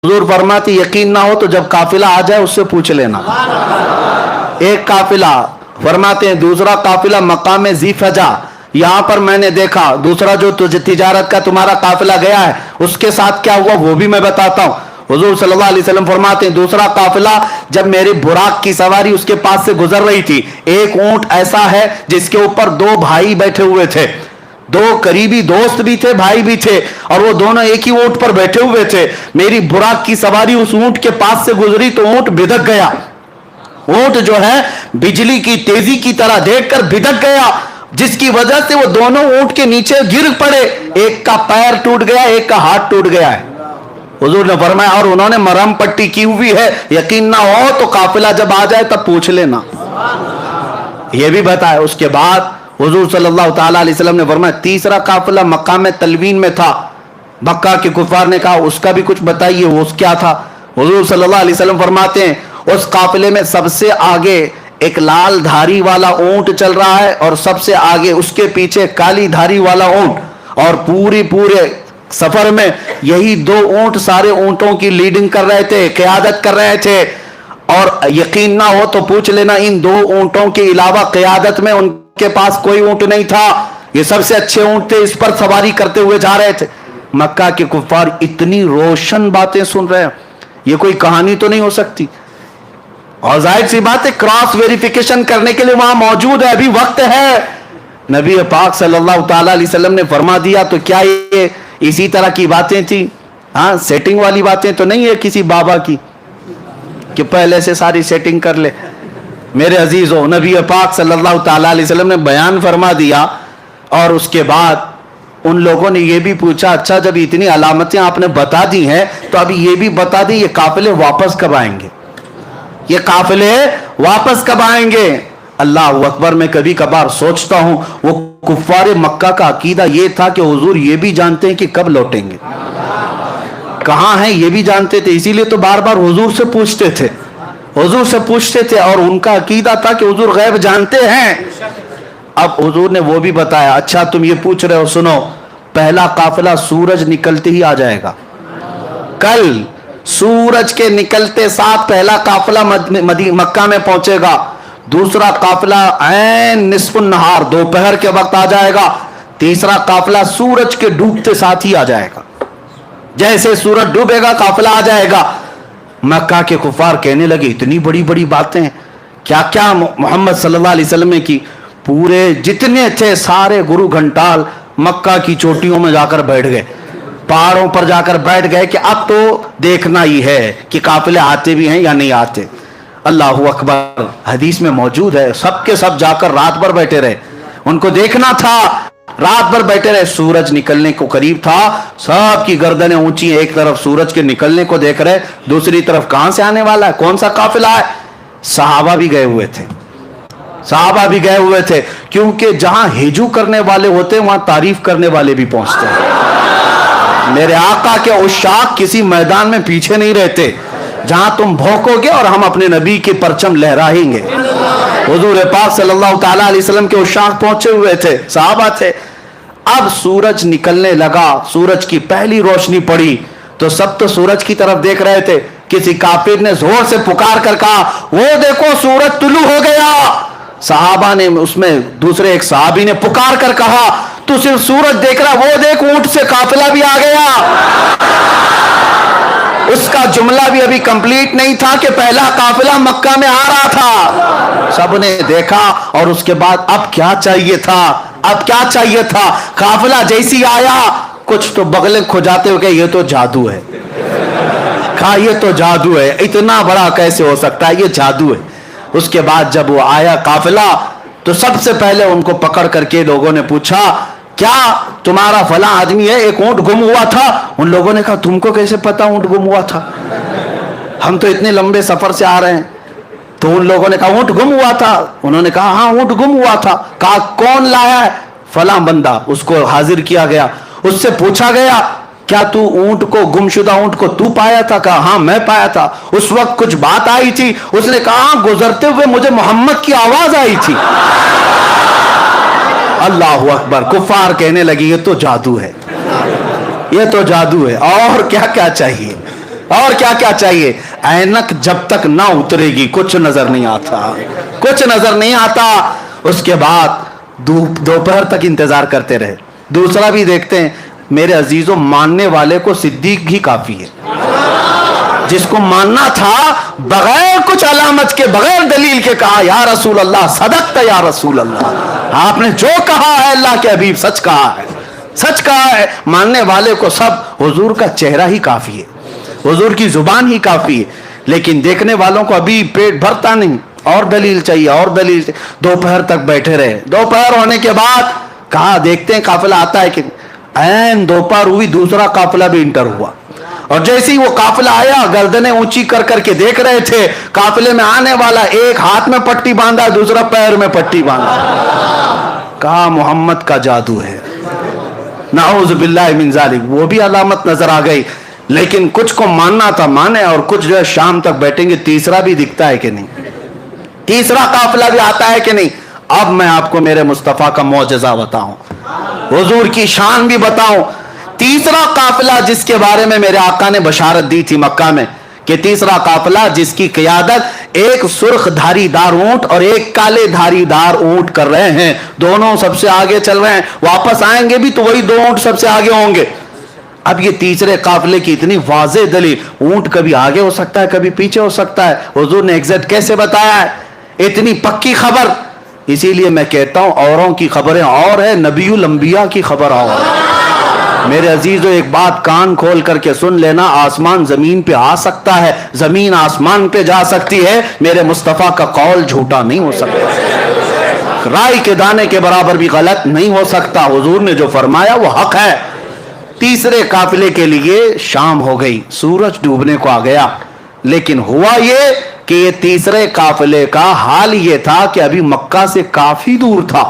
हुजूर फरमाती यकीन ना हो तो जब काफिला आ जाए उससे पूछ लेना। एक काफिला फरमाते हैं, दूसरा काफिला मकाम ज़ी फजा, यहाँ पर मैंने देखा दूसरा जो तिजारत का तुम्हारा काफिला गया है उसके साथ क्या हुआ वो भी मैं बताता हूँ। हुजूर सल्लल्लाहु अलैहि वसल्लम फरमाते हैं, दूसरा काफिला जब मेरी बुराक की सवारी उसके पास से गुजर रही थी, एक ऊंट ऐसा है जिसके ऊपर दो भाई बैठे हुए थे, दो करीबी दोस्त भी थे, भाई भी थे, और वो दोनों एक ही ऊंट पर बैठे हुए थे। मेरी बुराक की सवारी उस ऊंट के पास से गुजरी तो ऊंट बिदक गया। ऊंट जो है बिजली की तेजी की तरह देखकर बिदक गया, जिसकी वजह से वो दोनों ऊंट के नीचे गिर पड़े। एक का पैर टूट गया, एक का हाथ टूट गया है। हुजूर ने फरमाया और उन्होंने मरहम पट्टी की हुई है, यकीन ना हो तो काफिला जब आ जाए तब पूछ लेना। ये भी बताया। उसके बाद हुजूर सल्लल्लाहु ताला अलैहि वसल्लम ने फरमाया, तीसरा काफिला मकाम तलवीन में था। मक्का के कुफार ने कहा उसका भी कुछ बताइए, वो क्या था? हुजूर सल्लल्लाहु अलैहि वसल्लम फरमाते हैं, उस काफिले में सबसे आगे एक लाल धारी वाला ऊंट चल रहा है और सबसे आगे उसके पीछे काली धारी वाला ऊंट, और पूरे सफर में यही दो ऊंट सारे ऊंटों की लीडिंग कर रहे थे, क़यादत कर रहे थे। और यकीन ना हो तो पूछ लेना, इन दो ऊंटों के अलावा क़यादत में उनके पास कोई ऊंट नहीं था, ये सबसे अच्छे ऊंट थे, इस पर सवारी करते हुए जा रहे थे। मक्का के कुफार इतनी रोशन बातें सुन रहे हैं, ये कोई कहानी तो नहीं हो सकती। और जाहिर सी बात है क्रॉस वेरिफिकेशन करने के लिए वहां मौजूद है, अभी वक्त है। नबी पाक सल्लल्लाहु ताला अलैहि वसल्लम ने फरमा दिया तो क्या ये इसी तरह की बातें थी? हाँ, सेटिंग वाली बातें तो नहीं है किसी बाबा की कि पहले से सारी सेटिंग कर ले। मेरे अजीजों, नबी पाक सल्लल्लाहु ताला अलैहि वसल्लम ने बयान फरमा दिया और उसके बाद उन लोगों ने ये भी पूछा, अच्छा जब इतनी अलामतें आपने बता दी हैं तो अभी ये भी बता दी ये काफिले वापस कब आएंगे, ये काफिले वापस कब आएंगे? अल्लाह अकबर। मैं कभी कभार सोचता हूं वो कुफ्फारे मक्का का अकीदा ये था कि हुजूर ये भी जानते हैं कि कब लौटेंगे, कहां हैं ये भी जानते थे, इसीलिए तो बार बार हुजूर से पूछते थे, हुजूर से पूछते थे। और उनका अकीदा था कि हुजूर गैब जानते हैं। अब हुजूर ने वो भी बताया, अच्छा तुम ये पूछ रहे हो, सुनो, पहला काफिला सूरज निकलते ही आ जाएगा। कल सूरज के निकलते साथ पहला काफिला मक्का में पहुंचेगा। दूसरा काफिला ऐन निस्फुन नहार, दोपहर के वक्त आ जाएगा। तीसरा काफिला सूरज के डूबते साथ ही आ जाएगा, जैसे सूरज डूबेगा काफिला आ जाएगा। मक्का के कुफार कहने लगे इतनी बड़ी बड़ी बातें, क्या क्या मोहम्मद सल्लल्लाहु अलैहि वसल्लम ने की। पूरे जितने थे सारे गुरु घंटाल मक्का की चोटियों में जाकर बैठ गए, पहाड़ों पर जाकर बैठ गए कि अब तो देखना ही है कि काफिले आते भी हैं या नहीं आते। अल्लाह अकबर। हदीस में मौजूद है, सबके सब जाकर रात भर बैठे रहे, उनको देखना था, रात भर बैठे रहे। सूरज निकलने को करीब था, सबकी गर्दनें ऊंची, एक तरफ सूरज के निकलने को देख रहे, दूसरी तरफ कहां से आने वाला है, कौन सा काफिला है। सहाबा भी गए हुए थे, सहाबा भी गए हुए थे, क्योंकि जहां हिजू करने वाले होते हैं वहां तारीफ करने वाले भी पहुंचते हैं। मेरे आका के उशाक किसी मैदान में पीछे नहीं रहते, जहां तुम भौंकोगे और हम अपने नबी के परचम लहराएंगे। हुजूर पाक सल्लल्लाहु ताला अलैहि वसल्लम के उशाक पहुंचे हुए थे, सहाबा थे। अब सूरज निकलने लगा, सूरज की पहली रोशनी पड़ी तो सब तो सूरज की तरफ देख रहे थे। किसी काफिर ने जोर से पुकार कर कहा, वो देखो सूरज तुलू हो गया। सहाबा ने, उसमें दूसरे एक सहाबी ने पुकार कर कहा, तू सिर्फ सूरज देख रहा, वो देख ऊंट से काफिला भी आ गया। उसका जुमला भी अभी कंप्लीट नहीं था कि पहला काफिला मक्का में आ रहा था। सबने देखा और उसके बाद अब क्या चाहिए था, अब क्या चाहिए था? काफिला जैसी आया कुछ तो बगले खुजाते हुए ये तो जादू है, कहा ये तो जादू है, इतना बड़ा कैसे हो सकता है, ये जादू है। उसके बाद जब वो आया काफिला तो सबसे पहले उनको पकड़ करके लोगों ने पूछा, क्या तुम्हारा फला आदमी है, एक ऊंट गुम हुआ था। उन लोगों ने कहा तुमको कैसे पता ऊंट गुम हुआ था, हम तो इतने लंबे सफर से आ रहे हैं। तो उन लोगों ने कहा ऊंट गुम हुआ था। उन्होंने कहा हाँ ऊंट गुम हुआ था। कहा कौन लाया है? फला बंदा। उसको हाजिर किया गया, उससे पूछा गया क्या तू ऊंट को, गुमशुदा ऊंट को तू पाया था? कहा हाँ मैं पाया था। उस वक्त कुछ बात आई थी? उसने कहा गुजरते हुए मुझे मोहम्मद की आवाज आई थी। अल्लाह अकबर। कुफार कहने लगी ये तो जादू है, ये तो जादू है, और क्या क्या चाहिए। اور کیا کیا چاہیے؟ اینک جب تک نہ اترے گی کچھ نظر نہیں آتا، کچھ نظر نہیں آتا۔ اس کے بعد دوپہر تک انتظار کرتے رہے۔ دوسرا بھی دیکھتے ہیں میرے عزیزوں، ماننے والے کو صدیق ہی کافی ہے۔ جس کو ماننا تھا بغیر کچھ علامت کے، بغیر دلیل کے کہا یا رسول اللہ صدقت یا رسول اللہ، آپ نے جو کہا ہے اللہ کے حبیب سچ کہا ہے، سچ کہا ہے۔ ماننے والے کو سب حضور کا چہرہ ہی کافی ہے، حضور کی زبان ہی کافی ہے۔ لیکن دیکھنے والوں کو ابھی پیٹ بھرتا نہیں، اور دلیل چاہیے، اور دلیل چاہیے۔ دوپہر تک بیٹھے رہے۔ دوپہر ہونے کے بعد کہا دیکھتے ہیں قافلہ آتا ہے کہ این دوپہر ہوئی دوسرا قافلہ بھی انٹر ہوا، اور جیسے ہی وہ قافلہ آیا گردنیں اونچی کر کر کے دیکھ رہے تھے قافلے میں آنے والا، ایک ہاتھ میں پٹی باندھا دوسرا پیر میں پٹی باندھا۔ کہا محمد کا جادو ہے، نعوذ باللہ من ذالک۔ وہ بھی علامت نظر آ گئی، لیکن کچھ کو ماننا تھا مانے، اور کچھ جو ہے شام تک بیٹھیں گے۔ تیسرا بھی دکھتا ہے کہ نہیں، تیسرا قافلہ بھی آتا ہے کہ نہیں۔ اب میں آپ کو میرے مصطفیٰ کا معجزہ بتاؤں، حضور کی شان بھی بتاؤں۔ تیسرا قافلہ جس کے بارے میں میرے آقا نے بشارت دی تھی مکہ میں کہ تیسرا قافلہ جس کی قیادت ایک سرخ دھاری دار اونٹ اور ایک کالے دھاری دار اونٹ کر رہے ہیں، دونوں سب سے آگے چل رہے ہیں، واپس آئیں گے بھی تو وہی دو اونٹ سب سے آگے ہوں گے۔ اب یہ تیسرے قافلے کی اتنی واضح دلیل، اونٹ کبھی آگے ہو سکتا ہے کبھی پیچھے ہو سکتا ہے، حضور نے ایگزیکٹ کیسے بتایا ہے، اتنی پکی خبر۔ اسی لیے میں کہتا ہوں اوروں کی خبریں اور ہے، نبی الانبیاء کی خبر اور ہے۔ میرے عزیزوں ایک بات کان کھول کر کے سن لینا، آسمان زمین پہ آ سکتا ہے، زمین آسمان پہ جا سکتی ہے، میرے مصطفیٰ کا قول جھوٹا نہیں ہو سکتا، رائی کے دانے کے برابر بھی غلط نہیں ہو سکتا۔ حضور نے جو فرمایا وہ حق ہے۔ تیسرے قافلے کے لیے شام ہو گئی، سورج ڈوبنے کو آ گیا، لیکن ہوا یہ کہ یہ تیسرے قافلے کا حال یہ تھا کہ ابھی مکہ سے کافی دور تھا،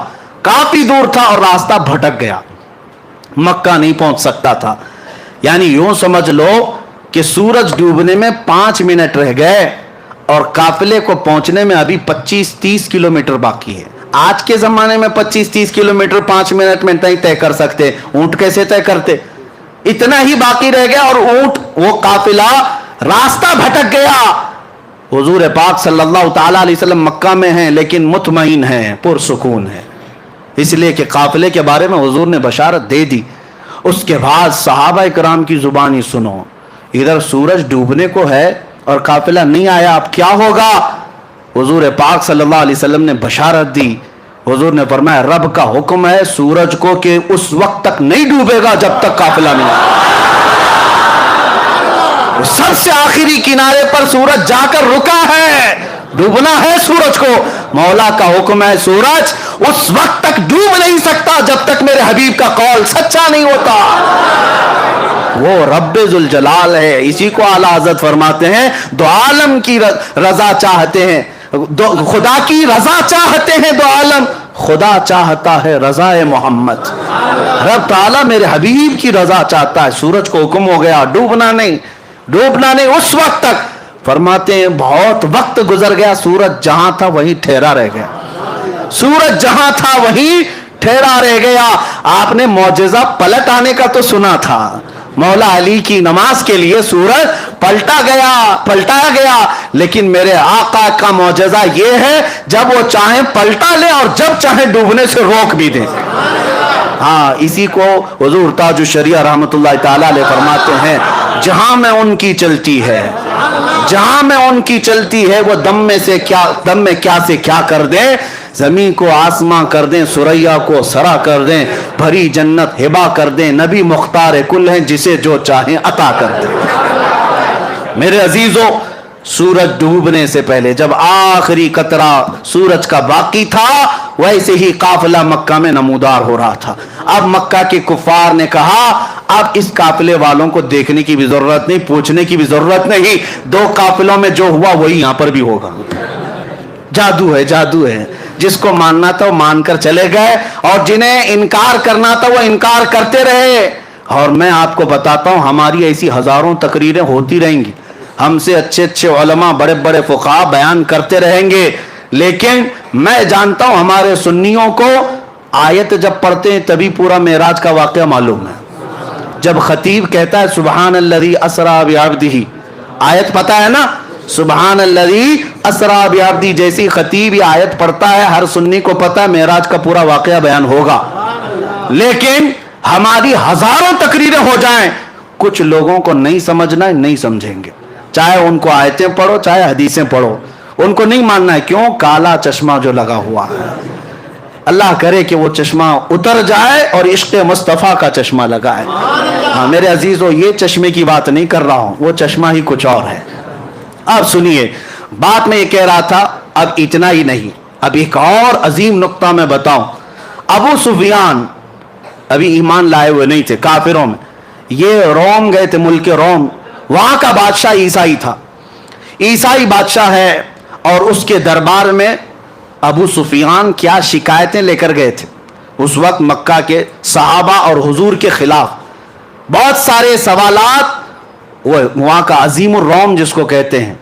کافی دور تھا، اور راستہ بھٹک گیا، مکہ نہیں پہنچ سکتا تھا۔ یعنی یوں سمجھ لو کہ سورج ڈوبنے میں 5 منٹ رہ گئے اور قافلے کو پہنچنے میں ابھی 25-30 کلومیٹر باقی ہے۔ آج کے زمانے میں 25-30 کلومیٹر 5 منٹ میں نہیں طے کر سکتے، اونٹ کیسے طے کرتے؟ اتنا ہی باقی رہ گیا اور اونٹ وہ قافلہ راستہ بھٹک گیا۔ حضور پاک صلی اللہ تعالیٰ علیہ وسلم مکہ میں ہیں لیکن مطمئن ہیں، پرسکون ہیں، اس لیے کہ قافلے کے بارے میں حضور نے بشارت دے دی۔ اس کے بعد صحابہ کرام کی زبانی سنو، ادھر سورج ڈوبنے کو ہے اور قافلہ نہیں آیا، اب کیا ہوگا؟ حضور پاک صلی اللہ علیہ وسلم نے بشارت دی۔ حضور نے فرمایا رب کا حکم ہے سورج کو کہ اس وقت تک نہیں ڈوبے گا جب تک قافلہ نہیں آئے۔ سب سے آخری کنارے پر سورج جا کر رکا ہے، ڈوبنا ہے سورج کو، مولا کا حکم ہے سورج اس وقت تک ڈوب نہیں سکتا جب تک میرے حبیب کا قول سچا نہیں ہوتا۔ وہ رب ذوالجلال ہے، اسی کو اعلیٰ حضرت فرماتے ہیں دو عالم کی رضا چاہتے ہیں، خدا کی رضا چاہتے ہیں دو عالم، خدا چاہتا ہے رضا محمد۔ رب تعالیٰ میرے حبیب کی رضا چاہتا ہے، سورج کو حکم ہو گیا ڈوبنا نہیں، ڈوبنا نہیں اس وقت تک۔ فرماتے ہیں بہت وقت گزر گیا، سورج جہاں تھا وہیں ٹھہرا رہ گیا، سورج جہاں تھا وہیں ٹھہرا رہ گیا۔ آپ نے معجزہ پلٹ آنے کا تو سنا تھا، مولا علی کی نماز کے لیے سورج پلٹایا گیا، لیکن میرے آقا کا معجزہ یہ ہے جب وہ چاہیں پلٹا لے اور جب چاہیں ڈوبنے سے روک بھی دیں۔ ہاں اسی کو حضور تاج الشریعہ رحمت اللہ تعالی علیہ فرماتے ہیں جہاں میں ان کی چلتی ہے، جہاں میں ان کی چلتی ہے وہ دم میں کیا سے کیا کر دیں، زمین کو آسماں کر دیں، سریا کو سرا کر دیں، بھری جنت ہبا کر دیں، نبی مختار کل ہیں جسے جو چاہیں عطا کر دیں۔ میرے عزیزوں سورج ڈوبنے سے پہلے جب آخری قطرہ سورج کا باقی تھا ویسے ہی قافلہ مکہ میں نمودار ہو رہا تھا۔ اب مکہ کے کفار نے کہا اب اس قافلے والوں کو دیکھنے کی بھی ضرورت نہیں، پوچھنے کی بھی ضرورت نہیں، دو قافلوں میں جو ہوا وہی یہاں پر بھی ہوگا۔ جادو ہے، جادو ہے، جس کو ماننا تھا وہ مان کر چلے گئے اور جنہیں انکار کرنا تھا وہ انکار کرتے رہے۔ اور میں آپ کو بتاتا ہوں ہماری ایسی ہزاروں تقریریں ہوتی رہیں گی، ہم سے اچھے اچھے علماء بڑے بڑے فقہاء بیان کرتے رہیں گے، لیکن میں جانتا ہوں ہمارے سنیوں کو آیت جب پڑھتے ہیں تبھی پورا معراج کا واقعہ معلوم ہے۔ جب خطیب کہتا ہے سبحان الذی اسریٰ بعبدہ आयत पता है ना, सुबहान अल्लज़ी असरा बिअब्दी। जैसी खतीब ये आयत पढ़ता है, हर सुन्नी को पता है मेराज का पूरा वाकया बयान होगा। लेकिन हमारी हजारों तकरीरें हो जाएं, कुछ लोगों को नहीं समझना है, नहीं समझेंगे। चाहे उनको आयतें पढ़ो, चाहे हदीसें पढ़ो, उनको नहीं मानना है। क्यों? काला चश्मा जो लगा हुआ है। अल्लाह करे कि वो चश्मा उतर जाए और इश्क़ मुस्तफ़ा का चश्मा लगा है। हाँ मेरे अजीजों, ये चश्मे की बात नहीं कर रहा हूं, वो चश्मा ही कुछ और है। अब सुनिए, बात में ये कह रहा था, अब इतना ही नहीं, अब एक और अजीम नुक्ता मैं बताऊं। अबू सुफियान अभी ईमान लाए हुए नहीं थे, काफिरों में। ये रोम गए थे, मुल्क रोम, वहां का बादशाह ईसाई था, ईसाई बादशाह है। और उसके दरबार में अबू सुफियान क्या शिकायतें लेकर गए थे उस वक्त मक्का के सहाबा और हुजूर के खिलाफ। बहुत सारे सवालात वो वहां का अजीम रोम जिसको कहते हैं,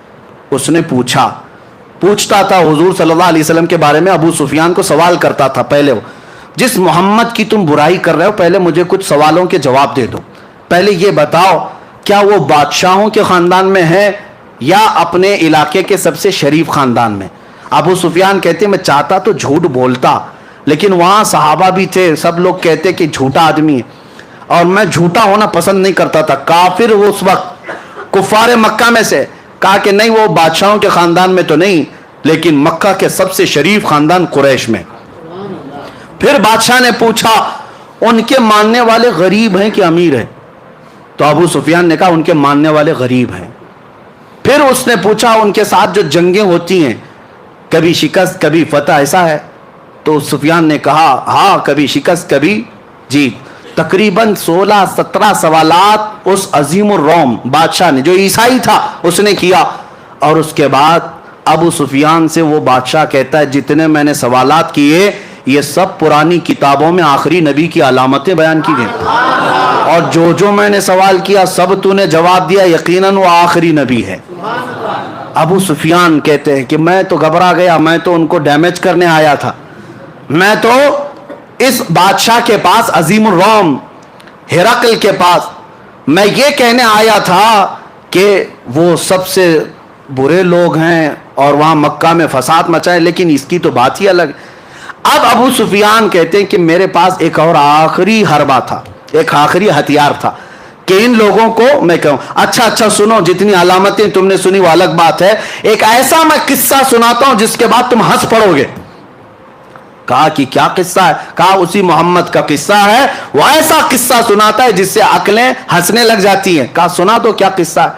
उसने पूछता था हुजूर सल्लल्लाहु अलैहि वसल्लम के बारे में। अबू सुफियान को सवाल करता था, पहले वो, जिस मोहम्मद की तुम बुराई कर रहे हो, पहले मुझे कुछ सवालों के जवाब दे दो। पहले ये बताओ, क्या वो बादशाहों के खानदान में है या अपने इलाके के सबसे शरीफ खानदान में? अबू सुफियान कहते मैं चाहता तो झूठ बोलता, लेकिन वहां सहाबा भी थे, सब लोग कहते कि झूठा आदमी है, और मैं झूठा होना पसंद नहीं करता था। काफिर वो उस वक्त कुफारे मक्का में से कहा कि नहीं, वो बादशाहों के खानदान में तो नहीं, लेकिन मक्का के सबसे शरीफ खानदान कुरैश में। फिर बादशाह ने पूछा, उनके मानने वाले गरीब हैं कि अमीर हैं? तो अबू सुफियान ने कहा उनके मानने वाले गरीब हैं। फिर उसने पूछा, उनके साथ जो जंगें होती हैं, कभी शिकस्त कभी फतह, ऐसा है? तो सुफियान ने कहा हाँ, कभी शिकस्त कभी जीत। तकरीबन 16-17 सवालात उस अजीम रोम बादशाह ने, जो ईसाई था, उसने किया। और उसके बाद अबू सुफियान से वो बादशाह कहता है, जितने मैंने सवालात किए ये सब पुरानी किताबों में आखिरी नबी की अलामतें बयान की गई, और जो जो मैंने सवाल किया सब तूने जवाब दिया, यकीनन वो आखिरी नबी है। अबू सुफियान कहते हैं कि मैं तो घबरा गया, मैं तो उनको डैमेज करने आया था। मैं तो इस बादशाह के पास, अजीम रोम हिरकल के पास, मैं ये कहने आया था कि वो सबसे बुरे लोग हैं और वहां मक्का में फसाद मचाए, लेकिन इसकी तो बात ही अलग। अब अबू सुफियान कहते हैं कि मेरे पास एक और आखिरी हरबा था, एक आखिरी हथियार था कि इन लोगों को मैं कहूं, अच्छा सुनो, जितनी अलामतें तुमने सुनी वो अलग बात है, एक ऐसा मैं किस्सा सुनाता हूं जिसके बाद तुम हंस पड़ोगे। कहा कि क्या किस्सा है? कहा उसी मोहम्मद का किस्सा है, वो ऐसा किस्सा सुनाता है जिससे अकलें हंसने लग जाती हैं। कहा सुना तो क्या किस्सा है?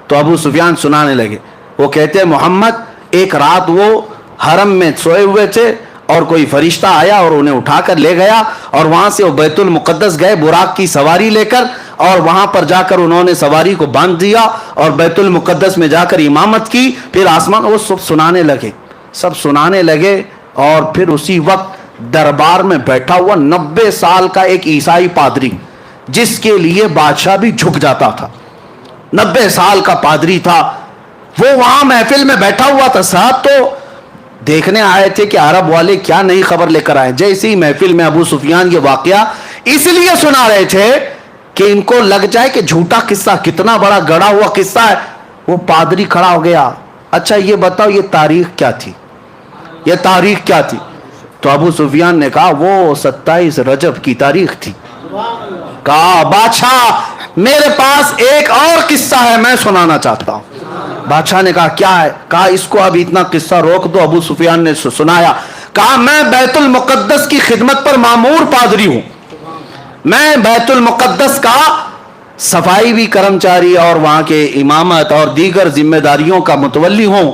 तो अबू सुफियान सुनाने लगे। वो कहते हैं मोहम्मद, एक रात वो हरम में सोए हुए थे और कोई फरिश्ता आया और उन्हें उठाकर ले गया, और वहां से वो बैतुल मुकद्दस गए बुराक की सवारी लेकर, और वहां पर जाकर उन्होंने सवारी को बांध दिया और बैतुल मुकद्दस में जाकर इमामत की। फिर आसमान, वो सब सुनाने लगे। और फिर उसी वक्त दरबार में बैठा हुआ 90 साल का एक ईसाई पादरी, जिसके लिए बादशाह भी झुक जाता था, 90 साल का पादरी था, वो वहां महफिल में बैठा हुआ था। साहब तो देखने आए थे कि अरब वाले क्या नई खबर लेकर आए। जैसे ही महफिल में अबू सुफियान ये वाकया इसलिए सुना रहे थे कि इनको लग जाए कि झूठा किस्सा, कितना बड़ा गढ़ा हुआ किस्सा है। वो पादरी खड़ा हो गया, अच्छा ये बताओ ये तारीख क्या थी, ये तारीख क्या थी? तो अबू सुफियान ने कहा वो 27 रजब की तारीख थी। कहा बादशाह मेरे पास एक और किस्सा है, मैं सुनाना चाहता हूं। बादशाह ने कहा क्या है? कहा इसको अब इतना किस्सा रोक दो। अबू सुफियान ने सुनाया। कहा मैं बैतुल मुकद्दस की खिदमत पर मामूर पादरी हूं, मैं बैतुल मुकद्दस का सफाई भी कर्मचारी और वहां के इमामत और दीगर जिम्मेदारियों का मुतवल्ली हूं,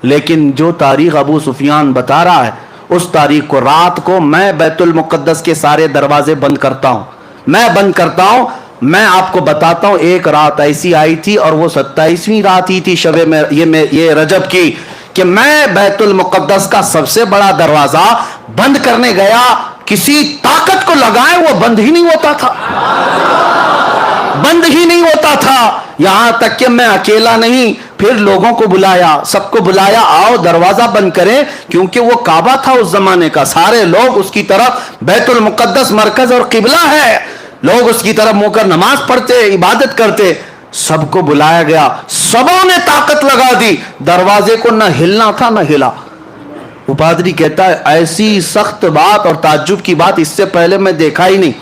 लेकिन जो तारीख अबू सुफियान बता रहा है उस तारीख को, रात को मैं बैतुल मुकद्दस के सारे दरवाजे बंद करता हूं, मैं बंद करता हूं। मैं आपको बताता हूं, एक रात ऐसी आई थी और वो 27वीं रात ही थी शबे में ये रजब की, कि मैं बैतुल मुकद्दस का सबसे बड़ा दरवाजा बंद करने गया, किसी ताकत को लगाए वो बंद ही नहीं होता था, बंद ही नहीं होता था। यहां तक कि मैं अकेला नहीं, फिर लोगों को बुलाया, सबको बुलाया, आओ दरवाजा बंद करें, क्योंकि वो काबा था उस जमाने का, सारे लोग उसकी तरफ, बैतुल मुकद्दस मरकज और किबला है, लोग उसकी तरफ मुंह कर नमाज पढ़ते, इबादत करते। سب کو بلایا گیا, سبوں نے طاقت لگا دی, دروازے کو نہ ہلنا تھا نہ ہلا. وہ پادری کہتا ہے ایسی سخت بات اور تعجب کی بات اس سے پہلے میں دیکھا ہی نہیں.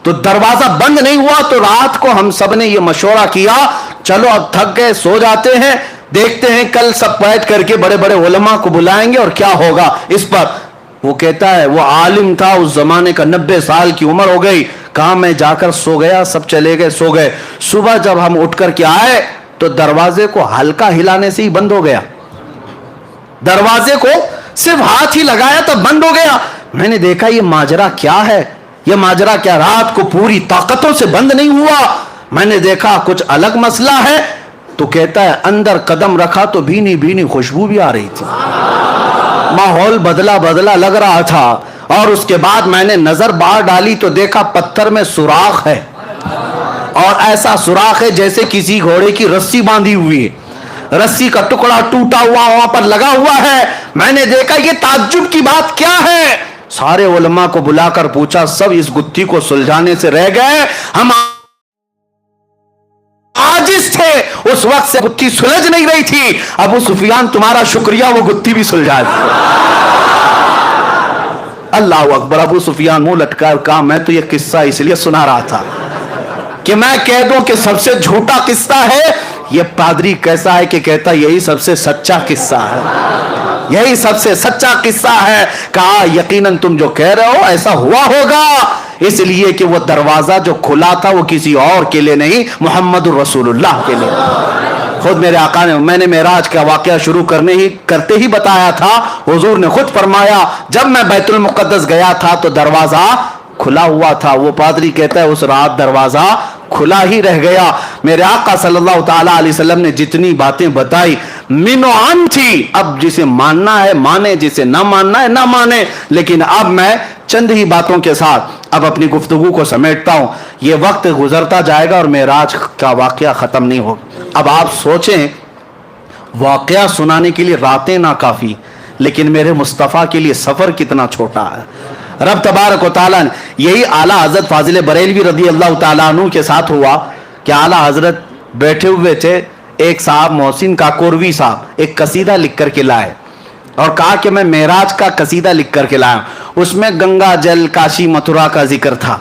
تو دروازہ بند نہیں ہوا تو رات کو ہم سب نے یہ مشورہ کیا, چلو اب تھک گئے سو جاتے ہیں, دیکھتے ہیں کل سب بیٹھ کر کے بڑے بڑے علماء کو بلائیں گے اور کیا ہوگا اس پر. وہ کہتا ہے وہ عالم تھا اس زمانے کا, 90 سال کی عمر ہو گئی, کہا میں جا کر سو گیا, سب چلے گئے سو گئے. صبح جب ہم اٹھ کر کے آئے تو دروازے کو ہلکا ہلانے سے ہی بند ہو گیا, دروازے کو صرف ہاتھ ہی لگایا تو بند ہو گیا. میں نے دیکھا یہ ماجرا کیا ہے, یہ ماجرا کیا, رات کو پوری طاقتوں سے بند نہیں ہوا. میں نے دیکھا کچھ الگ مسئلہ ہے. تو کہتا ہے اندر قدم رکھا تو بھینی بھینی خوشبو بھی آ رہی تھی, ماحول بدلا بدلا لگ رہا تھا. اور اس کے بعد میں نے نظر باہر ڈالی تو دیکھا پتھر میں سوراخ ہے, اور ایسا سوراخ ہے جیسے کسی گھوڑے کی رسی باندھی ہوئی ہے, رسی کا ٹکڑا ٹوٹا ہوا وہاں پر لگا ہوا ہے. میں نے دیکھا یہ تعجب کی بات کیا ہے. سارے علماء کو بلا کر پوچھا, سب اس گتھی کو سلجھانے سے رہ گئے, ہم عاجز تھے, اس وقت سے گتھی سلجھ نہیں رہی تھی. ابو سفیان تمہارا شکریہ, وہ گتھی بھی سلجھا دی. اللہ اکبر. ابو سفیان منہ لٹکا کہا میں تو یہ قصہ اس لیے سنا رہا تھا کہ میں کہہ دوں کہ سب سے جھوٹا قصہ ہے. یہ پادری کیسا ہے کہ کہتا یہی سب سے سچا قصہ ہے, یہی سب سے سچا قصہ ہے. کہا یقیناً تم جو کہہ رہے ہو ایسا ہوا ہوگا, اس لیے کہ وہ دروازہ جو کھلا تھا وہ کسی اور کے لیے نہیں, محمد الرسول اللہ کے لیے. خود میرے آقا نے, میں نے معراج کا واقعہ شروع کرتے ہی بتایا تھا, حضور نے خود فرمایا جب میں بیت المقدس گیا تھا تو دروازہ کھلا ہوا تھا. وہ پادری کہتا ہے اس رات دروازہ کھلا ہی رہ گیا. میرے آقا صلی اللہ تعالی علیہ وسلم نے جتنی باتیں بتائی منوعن تھی. اب جسے ماننا ہے مانے, جسے نہ ماننا ہے نہ مانے. لیکن اب میں چند ہی باتوں کے ساتھ اب اپنی گفتگو کو سمیٹتا ہوں. یہ وقت گزرتا جائے گا اور معراج کا واقعہ ختم نہیں ہوگا. اب آپ سوچیں واقعہ سنانے کے لیے راتیں نہ کافی, لیکن میرے مصطفیٰ کے لیے سفر کتنا چھوٹا ہے. رب تبارک و تعالیٰ نے, یہی اعلیٰ حضرت فاضل بریلوی رضی اللہ تعالیٰ عنہ کے ساتھ ہوا کہ اعلیٰ حضرت بیٹھے ہوئے تھے, ایک صاحب محسن کاکوروی صاحب ایک قصیدہ لکھ کر کے لائے اور کہا کہ میں معراج کا قصیدہ لکھ کر کے لایا. اس میں گنگا جل کاشی متھرا کا ذکر تھا.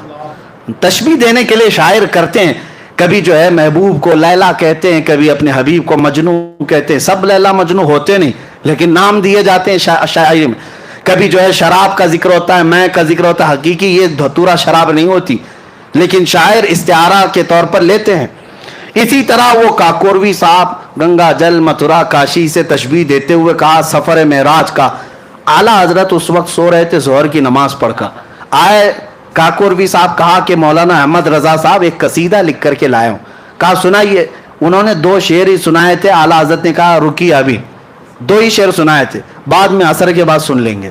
تشبیہ دینے کے لیے شاعر کرتے ہیں, کبھی جو ہے محبوب کو لیلا کہتے ہیں, کبھی اپنے حبیب کو مجنو کہتے ہیں. سب لیلا مجنو ہوتے نہیں لیکن نام دیے جاتے ہیں شاعری میں. کبھی جو ہے شراب کا ذکر ہوتا ہے, میں کا ذکر ہوتا ہے. حقیقی یہ دھتورا شراب نہیں ہوتی لیکن شاعر استعارہ کے طور پر لیتے ہیں. اسی طرح وہ کاکوروی صاحب گنگا جل متھرا کاشی سے تشبیہ دیتے ہوئے کہا سفر معراج کا. اعلیٰ حضرت اس وقت سو رہے تھے, ظہر کی نماز پڑھ کر آئے. کاکوروی صاحب کہا کہ مولانا احمد رضا صاحب ایک قصیدہ لکھ کر کے لائے ہوں. کہا سنائیے. انہوں نے 2 شعر ہی سنائے تھے. اعلیٰ حضرت نے کہا رکیے, ابھی 2 ہی شعر سنائے تھے, بعد میں عصر کے بعد سن لیں گے,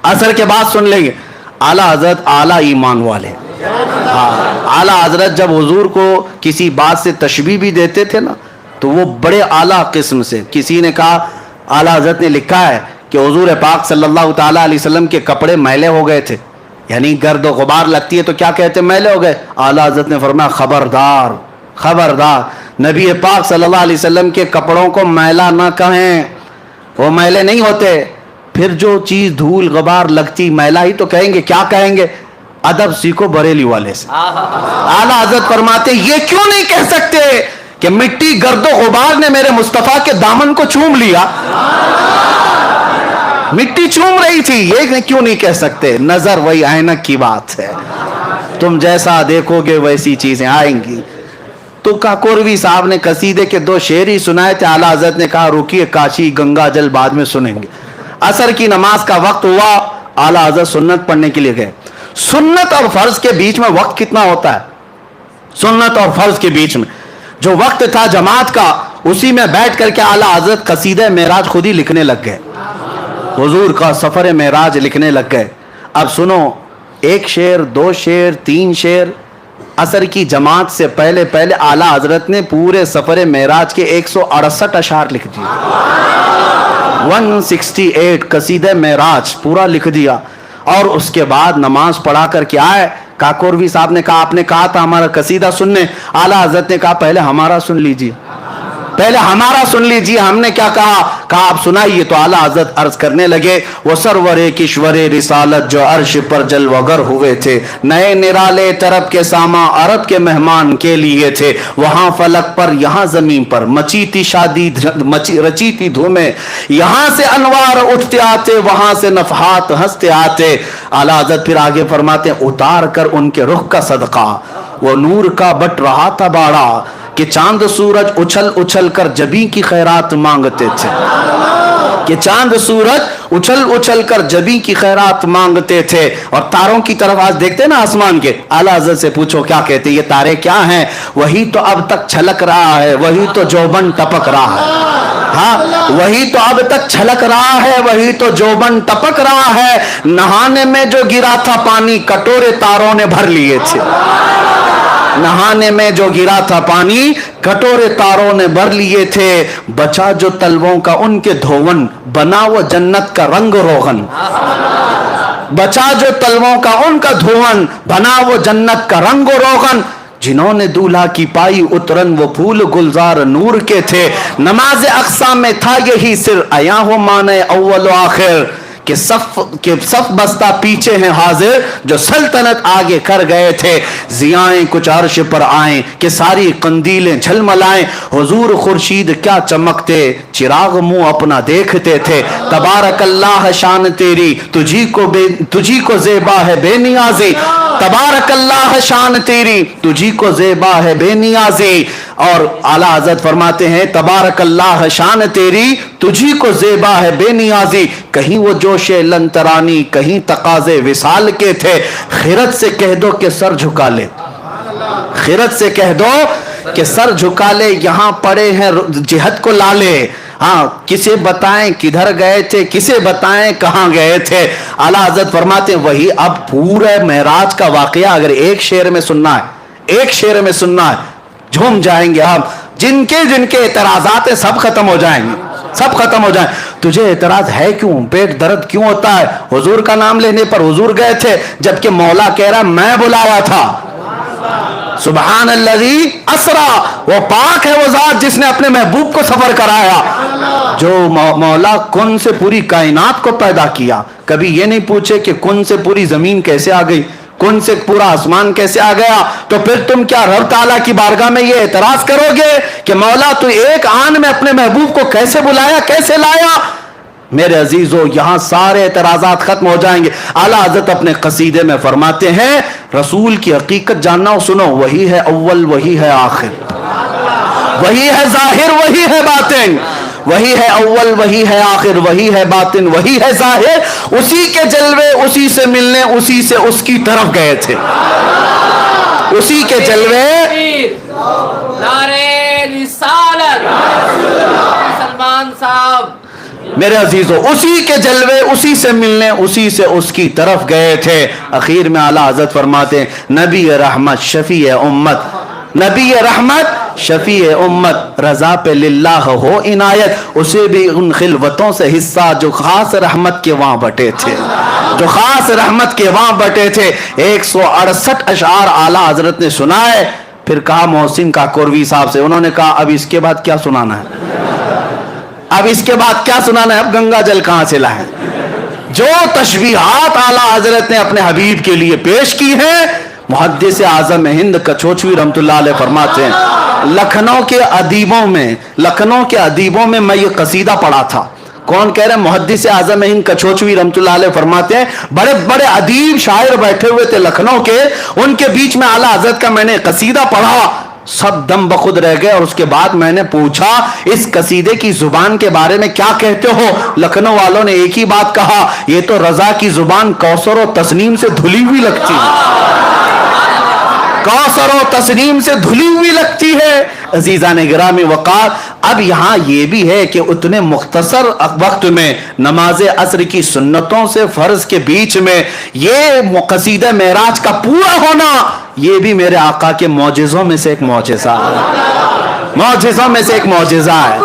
عصر کے بعد سن لیں گے. اعلیٰ حضرت اعلیٰ ایمان والے. اعلیٰ حضرت جب حضور کو کسی بات سے تشبیہ بھی دیتے تھے نا تو وہ بڑے اعلیٰ قسم سے. کسی نے کہا, اعلیٰ حضرت نے لکھا ہے کہ حضور پاک صلی اللہ تعالیٰ علیہ وسلم کے کپڑے میلے ہو گئے تھے, یعنی گرد و غبار لگتی ہے تو کیا کہتے ہیں, میلے ہو گئے. اعلیٰ حضرت نے فرمایا خبردار خبردار, نبی پاک صلی اللہ علیہ وسلم کے کپڑوں کو میلا نہ کہیں, وہ میلے نہیں ہوتے. پھر جو چیز دھول غبار لگتی میلا ہی تو کہیں گے, کیا کہیں گے. ادب سیکھو بریلی والے سے. اعلیٰ حضرت فرماتے یہ کیوں نہیں کہہ سکتے کہ مٹی گرد و غبار نے میرے مصطفیٰ کے دامن کو چوم لیا, مٹی چوم رہی تھی, یہ کیوں نہیں کہہ سکتے. نظر وہی عینک کی بات ہے, تم جیسا دیکھو گے ویسی چیزیں آئیں گی. تو کاکوروی صاحب نے قصیدے کے 2 شعر ہی سنائے تھے. اعلیٰ حضرت نے کہا رکیے, کاشی گنگا جل بعد میں سنیں گے. عصر کی نماز کا وقت ہوا, اعلیٰ حضرت سنت پڑھنے کے لیے گئے. سنت اور فرض کے بیچ میں وقت کتنا ہوتا ہے, سنت اور فرض کے بیچ میں جو وقت تھا جماعت کا, اسی میں بیٹھ کر کے اعلیٰ حضرت قصیدہ معراج خود ہی لکھنے لگ گئے, حضور کا سفر معراج لکھنے لگ گئے. اب سنو, 1 شعر 2 شعر 3 شعر. عصر کی جماعت سے پہلے اعلیٰ حضرت نے پورے سفر معراج کے 168 اشعار لکھ دیے, 168 قصیدہ معراج پورا لکھ دیا. और उसके बाद नमाज पढ़ा कर के आए। काकोरवी साहब ने कहा आपने कहा था हमारा कसीदा सुनने, आला हजरत ने कहा पहले हमारा सुन लीजिए, पहले हमारा सुन लीजिए। हमने क्या कहा आप सुनाइए। तो आला हजरत अर्ज करने लगे, वो सरवरे किश्वरे रिसालत जो अर्श पर जलवगर हुए थे, नए निराले तरफ के सामा अरब के मेहमान के लिए थे, वहां फलक पर यहाँ जमीन पर मची थी शादी रची थी धूमें, यहाँ से अनवार उठते आते वहां से नफहात हंसते आते। आला हजरत फिर आगे फरमाते उतार कर उनके रुख का सदका वो नूर का बट रहा था बाड़ा, कि चांद सूरज उछल उछल कर जबी की खैरात मांगते थे, कि चांद सूरज उछल उछल कर जबी की खैरात मांगते थे। और तारों की तरफ आज देखते ना आसमान के, आला हज़रत से पूछो क्या कहते ये तारे क्या हैं? वही तो अब तक छलक रहा है, वही तो जोबन टपक रहा है। हाँ, वही तो अब तक छलक रहा है, वही तो जोबन टपक रहा है। नहाने में जो गिरा था पानी कटोरे तारों ने भर लिए थे, नहाने में जो गिरा था पानी कटोरे तारों ने भर लिए थे। बचा जो तलवों का उनके धोवन, बना वो जन्नत का रंग रोगन, बचा जो तलवों का उनका धोवन, बना वो जन्नत का रंग रोगन। जिन्होंने दूल्हा की पाई उतरन वो फूल गुलजार नूर के थे, नमाज अक्सा में था यही सिर, आया हो माने अव्वल आखिर, कि सफ बस्ता पीछे हैं हाजिर, जो सल्तनत आगे कर गए थे। जियाएं कुछ अर्श पर आए कि सारी कंदीलें झलमलाएं, हुजूर खुर्शीद क्या चमकते, चिराग मुंह अपना देखते थे। तबारक अल्लाह शान तेरी, तुझी को ज़ेबा है बेनियाज़ी, तबारक अल्लाह शान तेरी, तुझी को ज़ेबा है बेनियाज़ी। और आला हज़रत फरमाते हैं तबारक अल्लाह शान तेरी, तुझी को ज़ेबा है बेनियाज़ी। कहीं वो जोशे लंतरानी, कहीं तकाज़े विसाल के थे। खिरत से कह दो कि सर झुका ले, खिरत से कह दो कि सर झुका ले, यहाँ पड़े हैं जिहद को लाले। हाँ, किसे बताएं किधर गए थे, किसे बताएं कहाँ गए थे। आला हज़रत फरमाते हैं वही अब पूरे महराज का वाकया अगर एक शेर में सुनना है, एक शेर में सुनना है, झूम जाएंगे हम। जिनके जिनके एतराजात है सब खत्म हो जाएंगे, सब खत्म हो जाए। तुझे एतराज है क्यों, पेट दर्द क्यों होता है? हुजूर का नाम लेने पर हुजूर गए थे, जबकि मौला कह रहा मैं बुलाया था। सुबहान अल्लज़ी असरा, वो पाक है वो जात जिसने अपने महबूब को सफर कराया। जो मौला कुन से पूरी कायनात को पैदा किया, कभी ये नहीं पूछे कि कुन से पूरी जमीन कैसे आ गई, कुन से पूरा आसमान कैसे आ गया। तो फिर तुम क्या रब ताला की बारगाह में ये एतराज करोगे कि मौला तू एक आन में अपने महबूब को कैसे बुलाया, कैसे लाया? मेरे अजीजों, यहां सारे एतराजात खत्म हो जाएंगे। आला हज़रत अपने कसीदे में फरमाते हैं रसूल की हकीकत जानना हो, सुनो, वही है अव्वल, वही है आखिर, वही है जाहिर, वही है बातिन, वही है अव्वल, वही है आखिर, वही है बातिन, वही है जाहिर। उसी के जलवे उसी से मिलने, उसी से उसकी तरफ गए थे, उसी के जलवे। नारे रिसालत सलमान साहब, मेरे अजीजों, उसी के जलवे उसी से मिलने, उसी से उसकी तरफ गए थे। आखिर में आला हज़रत फरमाते हैं नबी रहमत शफी उम्मत, नबी रहमत शफी उम्मत, रजा पे लिल्लाह हो इनायत, उसे भी उन खिलवतों से हिस्सा जो खास रहमत के वहां बटे थे, जो खास रहमत के वहां बटे थे। 168 अशआर आला हज़रत ने सुनाए। फिर कहा मोहसिन काकोरवी साहब से, उन्होंने कहा अब इसके बाद क्या सुनाना है, अब इसके बाद क्या सुनाना है, अब गंगा जल कहां से लाए? जो तशबीहात आला हज़रत ने अपने हबीब के लिए पेश की है, मुहद्दिस आज़म हिंद कछोचवी रहमतुल्लाह अलैह फरमाते हैं लखनऊ के अदीबों में मैं ये कसीदा पढ़ा था। कौन कह रहे हैं? मुहद्दिस आज़म हिंद कछोचवी रहमतुल्लाह अलैह फरमाते हैं बड़े बड़े अदीब शायर बैठे हुए थे लखनऊ के, उनके बीच में आला हज़रत का मैंने कसीदा पढ़ा, सब दम बखुद रह गए। और उसके बाद मैंने पूछा इस कसीदे की जुबान के बारे में क्या कहते हो? लखनऊ वालों ने एक ही बात कहा, ये तो रजा की जुबान कौसर और तस्नीम से धुली हुई लगती है, कौसर और तस्नीम से धुली हुई लगती है। अजीज़ान गिरामी वक़ार, अब यहाँ ये भी है कि उतने मुख्तसर वक्त में नमाज असर की सुन्नतों से फर्ज के बीच में ये कसीदा मेराज का पूरा होना, ये भी मेरे आका के मौजिज़ों में से एक मौजिज़ा है, मौजिज़ों में से एक मौजिज़ा है।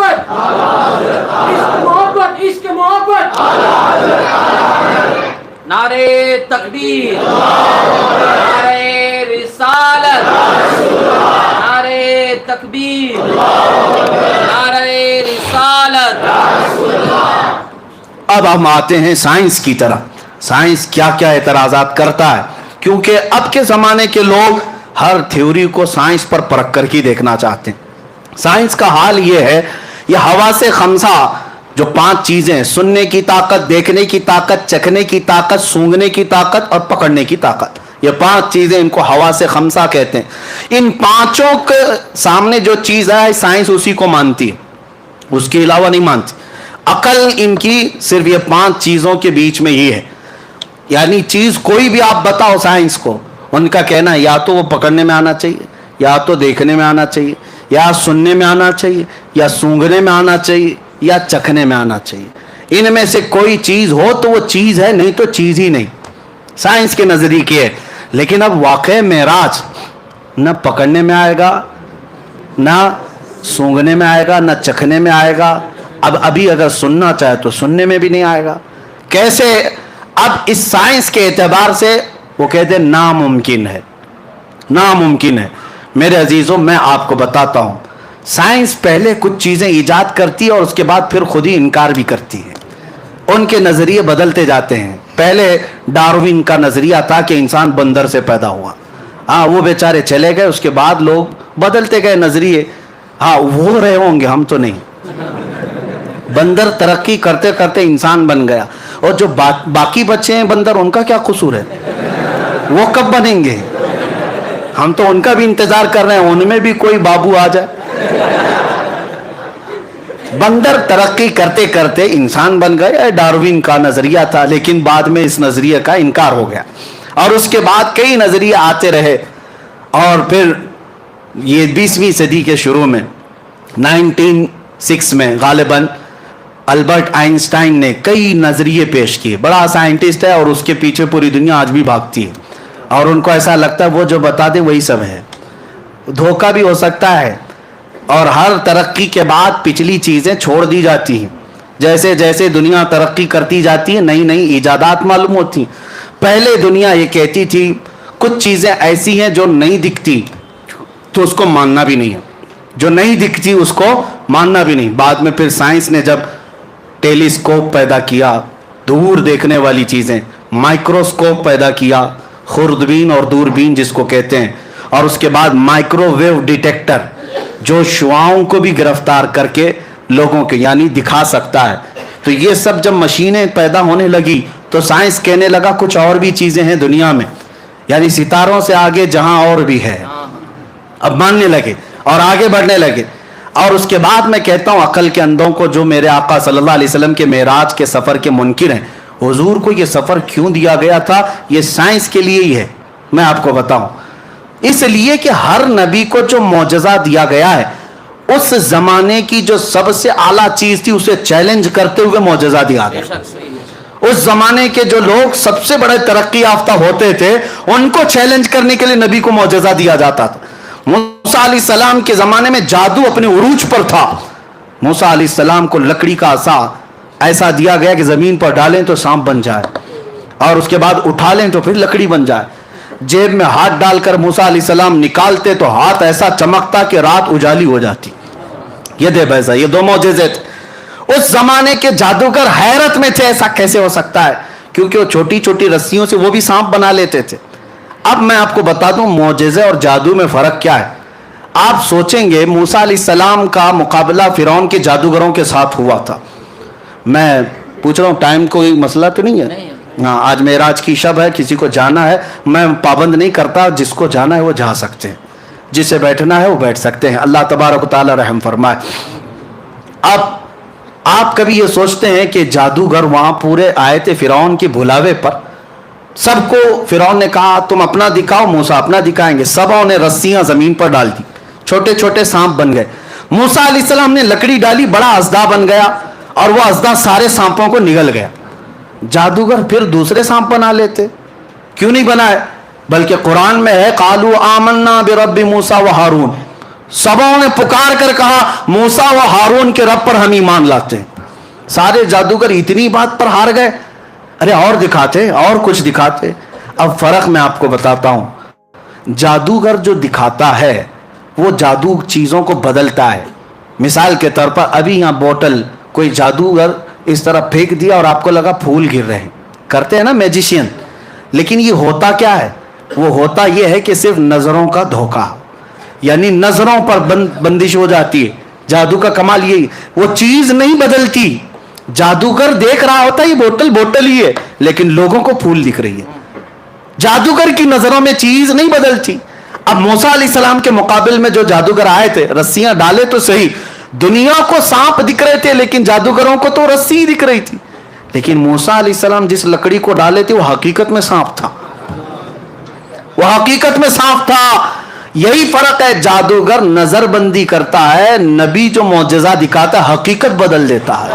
नारे तकबीर, नारे रिसालत, नारे तकबीर, नारे रिसालत। अब हम आते हैं साइंस की तरफ। साइंस क्या क्या एतराजात करता है, क्योंकि अब के जमाने के लोग हर थ्योरी को साइंस पर परख कर ही देखना चाहते हैं। साइंस का हाल ये है, ये हवा से खमसा जो 5 चीजें, सुनने की ताकत, देखने की ताकत, चखने की ताकत, सूंघने की ताकत और पकड़ने की ताकत, ये 5 चीजें, इनको हवा से खमसा कहते हैं। इन पांचों के सामने जो चीज है साइंस उसी को मानती है, उसके अलावा नहीं मानती। अकल इनकी सिर्फ ये 5 चीजों के बीच में ही है। यानी चीज कोई भी आप बताओ साइंस को, उनका कहना है या तो वो पकड़ने में आना चाहिए, या तो देखने में आना चाहिए, या सुनने में आना चाहिए, या सूंघने में आना चाहिए, या चखने में आना चाहिए। इनमें से कोई चीज हो तो वो चीज है, नहीं तो चीज ही नहीं। साइंस के नजरिए है। लेकिन अब वाकई मेराज न पकड़ने में आएगा, ना सूंघने में आएगा, ना चखने में आएगा। अब अभी अगर सुनना चाहे तो सुनने में भी नहीं आएगा। कैसे? अब इस साइंस के एतबार से वो कहते हैं नामुमकिन है, नामुमकिन है। मेरे अजीजों, मैं आपको बताता हूं, साइंस पहले कुछ चीजें ईजाद करती है और उसके बाद फिर खुद ही इनकार भी करती है। उनके नजरिए बदलते जाते हैं। पहले डार्विन का नजरिया था कि इंसान बंदर से पैदा हुआ, हाँ वो बेचारे चले गए, उसके बाद लोग बदलते गए नजरिए। हाँ वो रहे होंगे, हम तो नहीं। बंदर तरक्की करते करते इंसान बन गया, और जो बाकी बच्चे हैं बंदर, उनका क्या कसूर है? वो कब बनेंगे? हम तो उनका भी इंतजार कर रहे हैं, उनमें भी कोई बाबू आ जाए। बंदर तरक्की करते करते इंसान बन गए, डार्विन का नजरिया था। लेकिन बाद में इस नजरिए का इनकार हो गया, और उसके बाद कई नजरिए आते रहे। और फिर ये 20वीं सदी के शुरू में 1906 में गालिबन अल्बर्ट आइंस्टाइन ने कई नजरिए पेश किए। बड़ा साइंटिस्ट है और उसके पीछे पूरी दुनिया आज भी भागती है, और उनको ऐसा लगता है वो जो बता दे वही सब है। धोखा भी हो सकता है, और हर तरक्की के बाद पिछली चीजें छोड़ दी जाती हैं। जैसे जैसे दुनिया तरक्की करती जाती है, नई नई इजादात मालूम होती। पहले दुनिया ये कहती थी कुछ चीजें ऐसी हैं जो नहीं दिखती तो उसको मानना भी नहीं है, जो नहीं दिखती उसको मानना भी नहीं। बाद में फिर साइंस ने जब टेलीस्कोप पैदा किया, दूर देखने वाली चीजें, माइक्रोस्कोप पैदा किया, खुर्दबीन और दूरबीन जिसको कहते हैं, और उसके बाद माइक्रोवेव डिटेक्टर जो शुआओं को भी गिरफ्तार करके लोगों के यानी दिखा सकता है। तो ये सब जब मशीनें पैदा होने लगी तो साइंस कहने लगा कुछ और भी चीजें हैं दुनिया में, यानी सितारों से आगे जहां और भी है। अब मानने लगे और आगे बढ़ने लगे। और उसके बाद मैं कहता हूं अकल के अंधों को, जो मेरे आका सल्लल्लाहु अलैहि वसल्लम के मेराज के सफर के मुनकिर हैं, हुजूर को ये सफर क्यों दिया गया था? ये साइंस के लिए ही है। मैं आपको बताऊं, इसलिए कि हर नबी को जो मौजज़ा दिया गया है, उस जमाने की जो सबसे आला चीज थी उसे चैलेंज करते हुए मौजज़ा दिया गया। उस जमाने के जो लोग सबसे बड़े तरक्की याफ्ता होते थे, उनको चैलेंज करने के लिए नबी को मौजज़ा दिया जाता था। मूसा अलैहिस्सलाम के जमाने में जादू अपने उरूज पर था। मूसा अलैहिस्सलाम को लकड़ी का आसा ऐसा दिया गया कि जमीन पर डालें तो सांप बन जाए, और उसके बाद उठा लें तो फिर लकड़ी बन जाए। जेब में हाथ डालकर मूसा अलैहिस्सलाम निकालते तो हाथ ऐसा चमकता कि रात उजाली हो जाती। ये दे बैसा, ये 2 मौजज़े थे। उस जमाने के जादूगर हैरत में थे, ऐसा कैसे हो सकता है? क्योंकि वो छोटी छोटी रस्सियों से वो भी सांप बना लेते थे। अब मैं आपको बता दूं मौजज़े और जादू में फर्क क्या है। आप सोचेंगे मूसा अलैहिस्सलाम का मुकाबला फिरौन के जादूगरों के साथ हुआ था। मैं पूछ रहा हूँ, टाइम कोई मसला तो नहीं है? हाँ, आज मेराज की शब है, किसी को जाना है, मैं पाबंद नहीं करता, जिसको जाना है वो जा सकते हैं, जिसे बैठना है वो बैठ सकते हैं। अल्लाह तबारक व तआला रहम फरमाए। अब आप कभी ये सोचते हैं कि जादूगर वहां पूरे आए थे फिरौन के बुलावे पर? सबको फिरौन ने कहा तुम अपना दिखाओ, मूसा अपना दिखाएंगे। सबों ने रस्सियां जमीन पर डाल दी, छोटे छोटे सांप बन गए। मूसा अलैहिस्सलाम ने लकड़ी डाली, बड़ा अज़दा बन गया, और वह अज़दा सारे सांपों को निगल गया। जादूगर फिर दूसरे सांप बना लेते, क्यों नहीं बनाए? बल्कि कुरान में है कालू आमन्ना बिरब्बि मूसा व हारून। सबों ने पुकार कर कहा मूसा व हारून के रब पर हम ईमान लाते हैं। सारे जादूगर इतनी बात पर हार गए। अरे और दिखाते और कुछ दिखाते। अब फर्क मैं आपको बताता हूं। जादूगर जो दिखाता है वो जादू चीजों को बदलता है। मिसाल के तौर पर अभी यहां बोतल कोई जादूगर इस तरह फेंक दिया और आपको लगा फूल गिर रहे हैं, करते हैं ना मैजिशियन। लेकिन ये होता क्या है? वो होता ये है कि सिर्फ नजरों का धोखा, यानी नजरों पर बंदिश हो जाती है। जादू का कमाल यही, वो चीज नहीं बदलती। जादूगर देख रहा होता है ये बोतल बोतल ही है, लेकिन लोगों को फूल दिख रही है। जादूगर की नजरों में चीज नहीं बदलती। अब मूसा अलैहिस्सलाम के मुकाबिल में जो जादूगर आए थे, रस्सियां डाले तो सही, दुनिया को सांप दिख रहे थे लेकिन जादूगरों को तो रस्सी ही दिख रही थी। लेकिन मूसा अलैहिस्सलाम जिस लकड़ी को डाले थे वो हकीकत में सांप था, वो हकीकत में सांप था। यही फर्क है, जादूगर नजरबंदी करता है, नबी जो मौजज़ा दिखाता है हकीकत बदल देता है,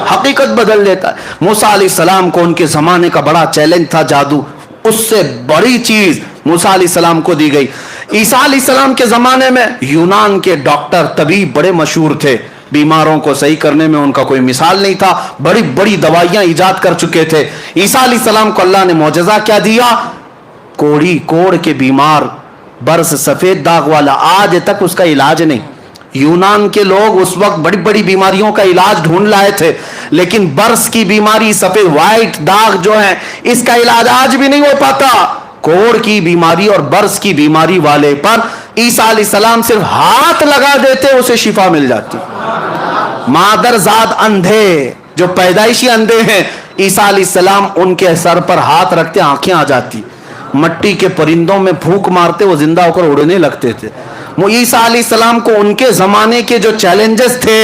हकीकत बदल देता है। मूसा अलैहिस्सलाम को उनके जमाने का बड़ा चैलेंज था जादू, उससे बड़ी चीज मूसा अलैहिस्सलाम को दी गई। ईसा अलैहिस्सलाम के जमाने में यूनान के डॉक्टर तबीब बड़े मशहूर थे, बीमारों को सही करने में उनका कोई मिसाल नहीं था, बड़ी बड़ी दवाइयां इजाद कर चुके थे। ईसा अलैहिस्सलाम को अल्लाह ने मौजज़ा क्या दिया? कोड़ के बीमार, बरस सफेद दाग वाला, आज तक उसका इलाज नहीं। यूनान के लोग उस वक्त बड़ी बड़ी बीमारियों का इलाज ढूंढ लाए थे, लेकिन बरस की बीमारी, सफेद व्हाइट दाग जो है, इसका इलाज आज भी नहीं हो पाता। कोड़ की बीमारी और बरस की बीमारी वाले पर ईसा अलैहिस्सलाम सिर्फ हाथ लगा देते उसे शिफा मिल जाती। मादरजाद अंधे जो पैदाइशी अंधे हैं, ईसा अलैहिस्सलाम उनके सर पर हाथ रखते आंखें आ जाती। मट्टी के परिंदों में फूंक मारते वो जिंदा होकर उड़ने लगते थे। ईसा अलैहिस्सलाम को उनके जमाने के जो चैलेंजेस थे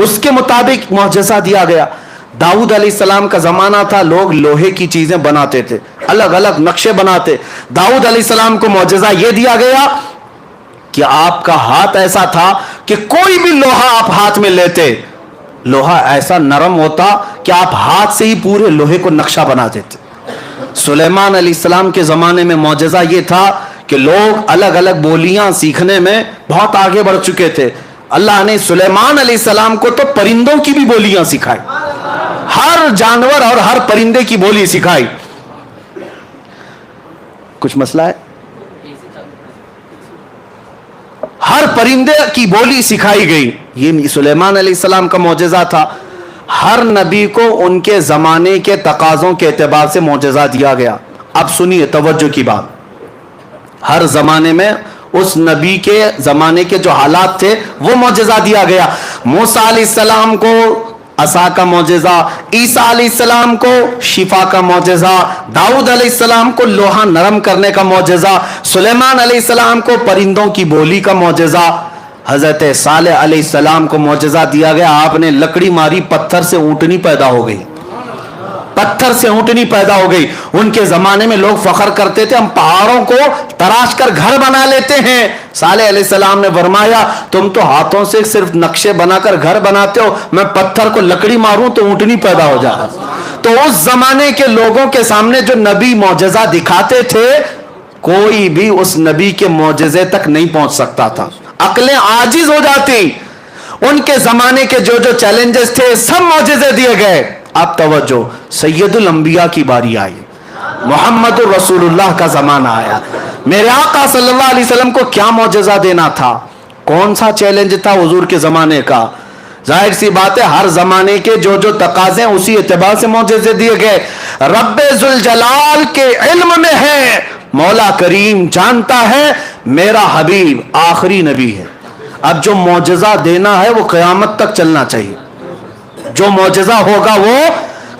उसके मुताबिक मौजज़ा दिया गया। दाऊद अलैहिस्सलाम का जमाना था, लोग लोहे की चीजें बनाते थे, अलग अलग नक्शे बनाते। दाऊद अलैहिस्सलाम को मौजज़ा यह दिया गया कि आपका हाथ ऐसा था कि कोई भी लोहा आप हाथ में लेते, लोहा ऐसा नरम होता कि आप हाथ से ही पूरे लोहे को नक्शा बना देते। सुलेमान अलैहिस्सलाम के जमाने में मौजज़ा ये था कि लोग अलग अलग बोलियां सीखने में बहुत आगे बढ़ चुके थे। अल्लाह ने सुलेमान अलैहिस्सलाम को तो परिंदों की भी बोलियां सिखाई, हर जानवर और हर परिंदे की बोली सिखाई। कुछ मसला है? हर परिंदे की बोली सिखाई गई। ये सुलेमान अलैहिस्सलाम का मौजज़ा था। हर नबी को उनके जमाने के तकाजों के एतबार से मौजज़ा दिया गया। अब सुनिए, तवज्जो की बात, हर जमाने में उस नबी के जमाने के जो हालात थे वो मौजज़ा दिया गया। मूसा अलैहिस्सलाम को असा का मौजज़ा, ईसा अलैहिस्सलाम को शिफा का मौजज़ा, दाऊद अलैहिस्सलाम को लोहा नरम करने का मौजज़ा, सुलेमान अलैहिस्सलाम को परिंदों की बोली का मौजज़ा। हजरत सालेह अलैहिस्सलाम को मौजज़ा दिया गया, आपने लकड़ी मारी, पत्थर से ऊंटनी पैदा हो गई, पत्थर से ऊंटनी पैदा हो गई। उनके जमाने में लोग फख्र करते थे, हम पहाड़ों को तराश कर घर बना लेते हैं। सालेह अलैहिस्सलाम ने फरमाया, तुम तो हाथों से सिर्फ नक्शे बनाकर घर बनाते हो, मैं पत्थर को लकड़ी मारूं तो ऊंटनी पैदा हो जाए। तो उस जमाने के लोगों के सामने जो नबी मौजज़ा दिखाते थे, कोई भी उस नबी के मौजज़े तक नहीं पहुंच सकता था, अक्लें आजिज हो जाती। उनके जमाने के जो जो चैलेंजेस थे सब मौजज़े दिए गए। अब तवज्जो, सैयदुल अंबिया की बारी आई, मोहम्मद रसूलुल्लाह का जमाना आया। मेरे आका सल्लल्लाहु अलैहि वसल्लम को क्या मौजज़ा देना था? कौन सा चैलेंज था हुजूर के जमाने का? जाहिर सी बात है, हर जमाने के जो जो तकाजे उसी एतबार से मौजज़े दिए गए। रब्बे जुल जलाल के इल्म में है, मौला करीम जानता है मेरा हबीब आखिरी नबी है। अब जो मौजज़ा देना है वो क़यामत तक चलना चाहिए। जो मौजज़ा होगा वो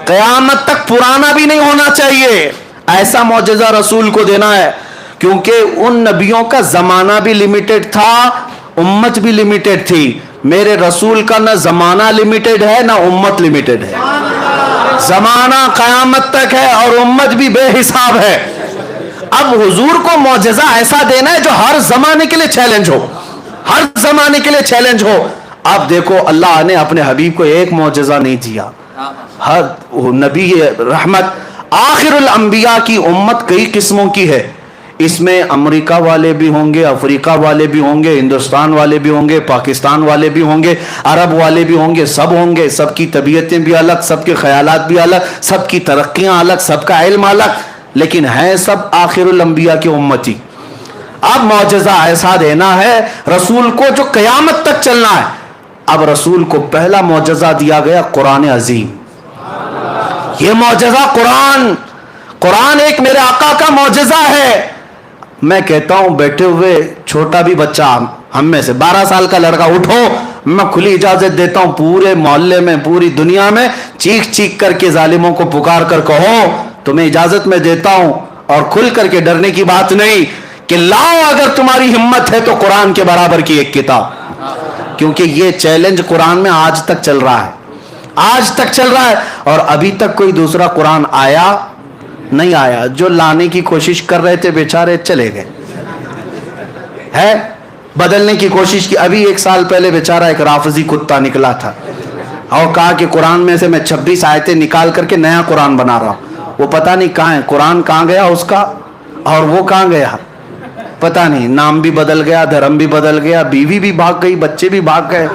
क़यामत तक पुराना भी नहीं होना चाहिए। ऐसा मौजज़ा रसूल को देना है, क्योंकि उन नबियों का ज़माना भी लिमिटेड था, उम्मत भी लिमिटेड थी। मेरे रसूल का ना ज़माना लिमिटेड है ना उम्मत लिमिटेड है। ज़माना क़यामत तक है और उम्मत भी बेहिसाब है। अब हुजूर को मौजज़ा ऐसा देना है जो हर ज़माने के लिए चैलेंज हो, हर ज़माने के लिए चैलेंज हो। अब देखो, अल्लाह ने अपने हबीब को एक मौजज़ा नहीं दिया। हर नबी रहमत, आखिरुल अंबिया की उम्मत कई किस्मों की है। اس میں امریکہ والے بھی ہوں گے, افریقہ والے بھی ہوں گے, ہندوستان والے بھی ہوں گے, پاکستان والے بھی ہوں گے, عرب والے بھی ہوں گے, سب ہوں گے. سب کی طبیعتیں بھی الگ, سب کے خیالات بھی الگ, سب کی ترقیاں الگ, سب کا علم الگ, لیکن ہیں سب آخر الانبیاء کی امتی. اب معجزہ ایسا دینا ہے رسول کو جو قیامت تک چلنا ہے. اب رسول کو پہلا معجزہ دیا گیا قرآن عظیم. یہ معجزہ قرآن ایک میرے آقا کا معجزہ ہے. میں کہتا ہوں بیٹھے ہوئے چھوٹا بھی بچہ, ہم میں سے 12 سال کا لڑکا, اٹھو, میں کھلی اجازت دیتا ہوں پورے محلے میں, پوری دنیا میں چیخ چیخ کر کے ظالموں کو پکار کر کہو, تمہیں اجازت میں دیتا ہوں, اور کھل کر کے ڈرنے کی بات نہیں, کہ لاؤ اگر تمہاری ہمت ہے تو قرآن کے برابر کی ایک کتاب. کیونکہ یہ چیلنج قرآن میں آج تک چل رہا ہے, آج تک چل رہا ہے, اور ابھی تک کوئی دوسرا قرآن آیا نہیں آیا. جو لانے کی کوشش کر رہے تھے بیچارے چلے گئے, ہے بدلنے کی کوشش کی. ابھی 1 سال پہلے بیچارہ ایک رافضی کتا نکلا تھا اور کہا کہ قرآن میں سے میں 26 آیتیں نکال کر کے نیا قرآن بنا رہا ہوں. وہ پتہ نہیں کہاں ہے, قرآن کہاں گیا اس کا, اور وہ کہاں گیا پتہ نہیں. نام بھی بدل گیا, دھرم بھی بدل گیا, بیوی بھی بھاگ گئی, بچے بھی بھاگ گئے,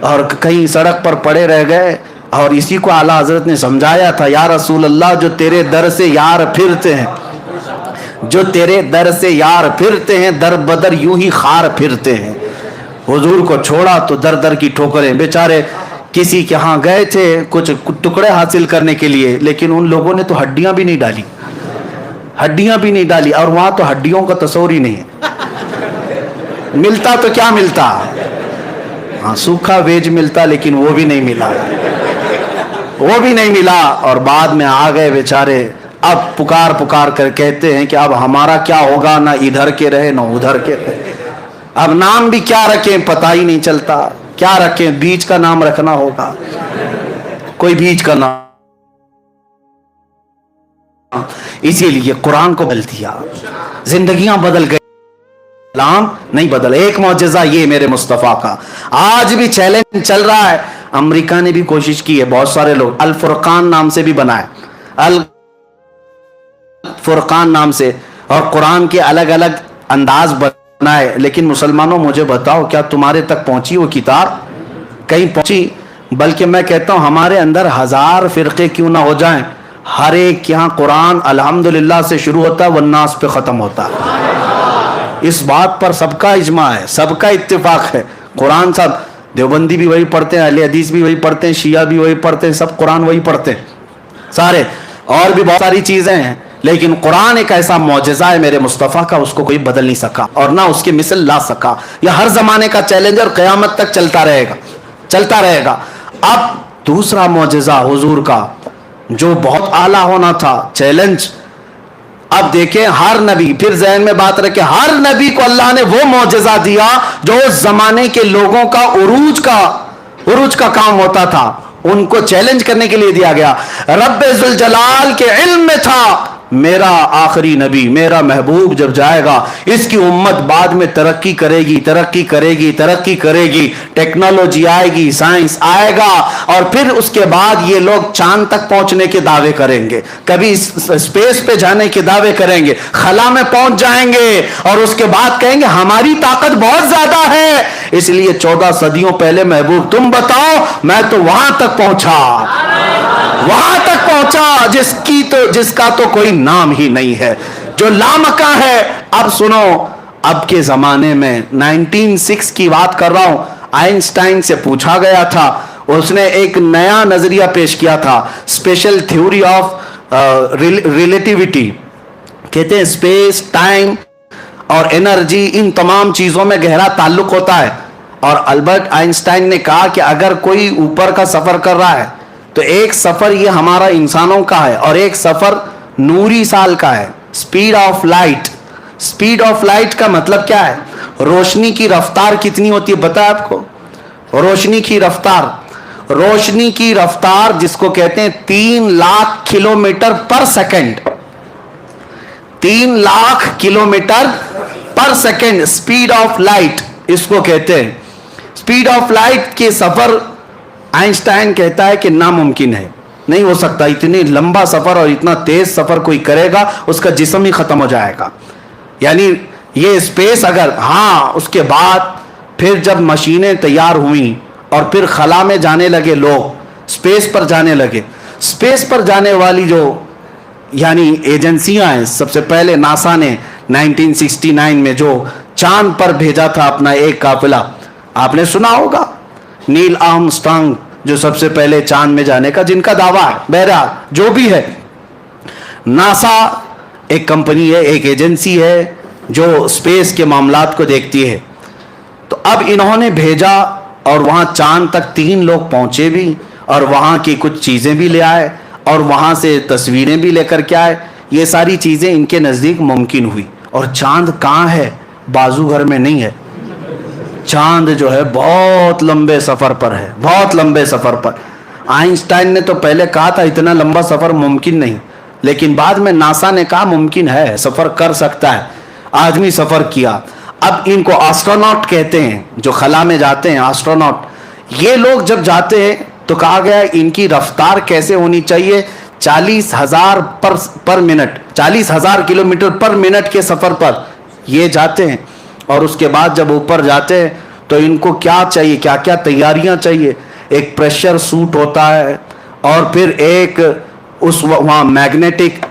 اور کہیں سڑک پر پڑے رہ گئے. اور اسی کو اعلیٰ حضرت نے سمجھایا تھا, یا رسول اللہ جو تیرے در سے یار پھرتے ہیں, جو تیرے در سے یار پھرتے ہیں, در بدر یوں ہی خار پھرتے ہیں. حضور کو چھوڑا تو در در کی ٹھوکریں. بیچارے کسی کے ہاں گئے تھے کچھ ٹکڑے حاصل کرنے کے لیے, لیکن ان لوگوں نے تو ہڈیاں بھی نہیں ڈالی, ہڈیاں بھی نہیں ڈالی, اور وہاں تو ہڈیوں کا تصور ہی نہیں ہے. ملتا تو کیا ملتا, ہاں سوکھا ویج ملتا, لیکن وہ بھی نہیں ملا, وہ بھی نہیں ملا. اور بعد میں آ گئے بیچارے. اب پکار کر کہتے ہیں کہ اب ہمارا کیا ہوگا, نہ ادھر کے رہے نہ ادھر کے رہے. اب نام بھی کیا رکھیں پتہ ہی نہیں چلتا, کیا رکھیں, بیج کا نام رکھنا ہوگا, کوئی بیج کا نام. اسی لیے قرآن کو بدل دیا, زندگیاں بدل گئی, اسلام نہیں بدل. ایک معجزہ یہ میرے مصطفیٰ کا. آج بھی چیلنج چل رہا ہے, امریکہ نے بھی کوشش کی ہے, بہت سارے لوگ الفرقان نام سے بھی بنائے, الفرقان نام سے, اور قرآن کے الگ الگ انداز بنائے. لیکن مسلمانوں مجھے بتاؤ, کیا تمہارے تک پہنچی وہ کتاب؟ کہیں پہنچی؟ بلکہ میں کہتا ہوں ہمارے اندر 1000 فرقے کیوں نہ ہو جائیں, ہر ایک یہاں قرآن الحمدللہ سے شروع ہوتا ہے والناس پہ ختم ہوتا ہے. اس بات پر سب کا اجماع ہے, سب کا اتفاق ہے. قرآن سب, دیوبندی بھی وہی پڑھتے ہیں, اہل حدیث بھی وہی پڑھتے ہیں, شیعہ بھی وہی پڑھتے ہیں, سب قرآن وہی پڑھتے ہیں سارے. اور بھی بہت ساری چیزیں ہیں, لیکن قرآن ایک ایسا معجزہ ہے میرے مصطفیٰ کا, اس کو کوئی بدل نہیں سکا اور نہ اس کی مثل لا سکا. یہ ہر زمانے کا چیلنج اور قیامت تک چلتا رہے گا, چلتا رہے گا. اب دوسرا معجزہ حضور کا جو بہت اعلیٰ ہونا تھا, چیلنج. اب دیکھیں ہر نبی, پھر ذہن میں بات رکھیں, ہر نبی کو اللہ نے وہ معجزہ دیا جو اس زمانے کے لوگوں کا عروج کا کام ہوتا تھا, ان کو چیلنج کرنے کے لیے دیا گیا. رب ذوالجلال کے علم میں تھا میرا آخری نبی, میرا محبوب جب جائے گا اس کی امت بعد میں ترقی کرے گی, ترقی کرے گی, ترقی کرے گی, ٹیکنالوجی آئے گی, سائنس آئے گا, اور پھر اس کے بعد یہ لوگ چاند تک پہنچنے کے دعوے کریں گے, کبھی اسپیس پہ جانے کے دعوے کریں گے, خلا میں پہنچ جائیں گے, اور اس کے بعد کہیں گے ہماری طاقت بہت زیادہ ہے. اس لیے 14 صدیوں پہلے محبوب تم بتاؤ, میں تو وہاں تک پہنچا, وہاں تک پہنچا جس کا تو کوئی نام ہی نہیں ہے, جو لامکاں ہے. اب سنو, اب کے زمانے میں 1906 کی بات کر رہا ہوں, آئنسٹائن سے پوچھا گیا تھا, اس نے ایک نیا نظریہ پیش کیا تھا, اسپیشل تھیوری آف ریلیٹیوٹی. کہتے ہیں اسپیس, ٹائم اور انرجی, ان تمام چیزوں میں گہرا تعلق ہوتا ہے. اور البرٹ آئنسٹائن نے کہا کہ اگر کوئی اوپر کا سفر کر رہا ہے تو ایک سفر یہ ہمارا انسانوں کا ہے, اور ایک سفر نوری سال کا ہے. Speed of light, speed of light کا مطلب کیا ہے؟ روشنی کی رفتار کتنی ہوتی ہے پتہ ہے آپ کو؟ روشنی کی رفتار جس کو کہتے ہیں 3 lakh kilometre per second, 3 lakh kilometre per second, speed of light اس کو کہتے ہیں. سپیڈ آف لائٹ کے سفر آئنسٹائن کہتا ہے کہ ناممکن ہے, نہیں ہو سکتا. اتنی لمبا سفر اور اتنا تیز سفر کوئی کرے گا اس کا جسم ہی ختم ہو جائے گا. یعنی یہ سپیس اگر ہاں اس کے بعد پھر جب مشینیں تیار ہوئیں اور پھر خلا میں جانے لگے لوگ, سپیس پر جانے لگے. سپیس پر جانے والی جو یعنی ایجنسیاں ہیں, سب سے پہلے ناسا نے 1969 میں جو چاند پر بھیجا تھا اپنا ایک قافلہ, آپ نے سنا ہوگا, نیل آرمسٹرانگ جو سب سے پہلے چاند میں جانے کا جن کا دعویٰ ہے. بہرحال جو بھی ہے, ناسا ایک کمپنی ہے, ایک ایجنسی ہے جو سپیس کے معاملات کو دیکھتی ہے. تو اب انہوں نے بھیجا اور وہاں چاند تک 3 لوگ پہنچے بھی اور وہاں کی کچھ چیزیں بھی لے آئے اور وہاں سے تصویریں بھی لے کر کے آئے. یہ ساری چیزیں ان کے نزدیک ممکن ہوئی. اور چاند کہاں ہے؟ بازو گھر میں نہیں ہے. چاند جو ہے بہت لمبے سفر پر ہے, بہت لمبے سفر پر. آئنسٹائن نے تو پہلے کہا تھا اتنا لمبا سفر ممکن نہیں, لیکن بعد میں ناسا نے کہا ممکن ہے, سفر کر سکتا ہے. آدمی سفر کیا. اب ان کو آسٹروناٹ کہتے ہیں, جو خلا میں جاتے ہیں آسٹروناٹ. یہ لوگ جب جاتے ہیں تو کہا گیا ان کی رفتار کیسے ہونی چاہیے, 40,000 per minute, 40,000 kilometre per minute کے سفر پر یہ جاتے ہیں. اور اس کے بعد جب اوپر جاتے ہیں تو ان کو کیا چاہیے, کیا کیا تیاریاں چاہیے. ایک پریشر سوٹ ہوتا ہے اور پھر ایک اس وہاں میگنیٹک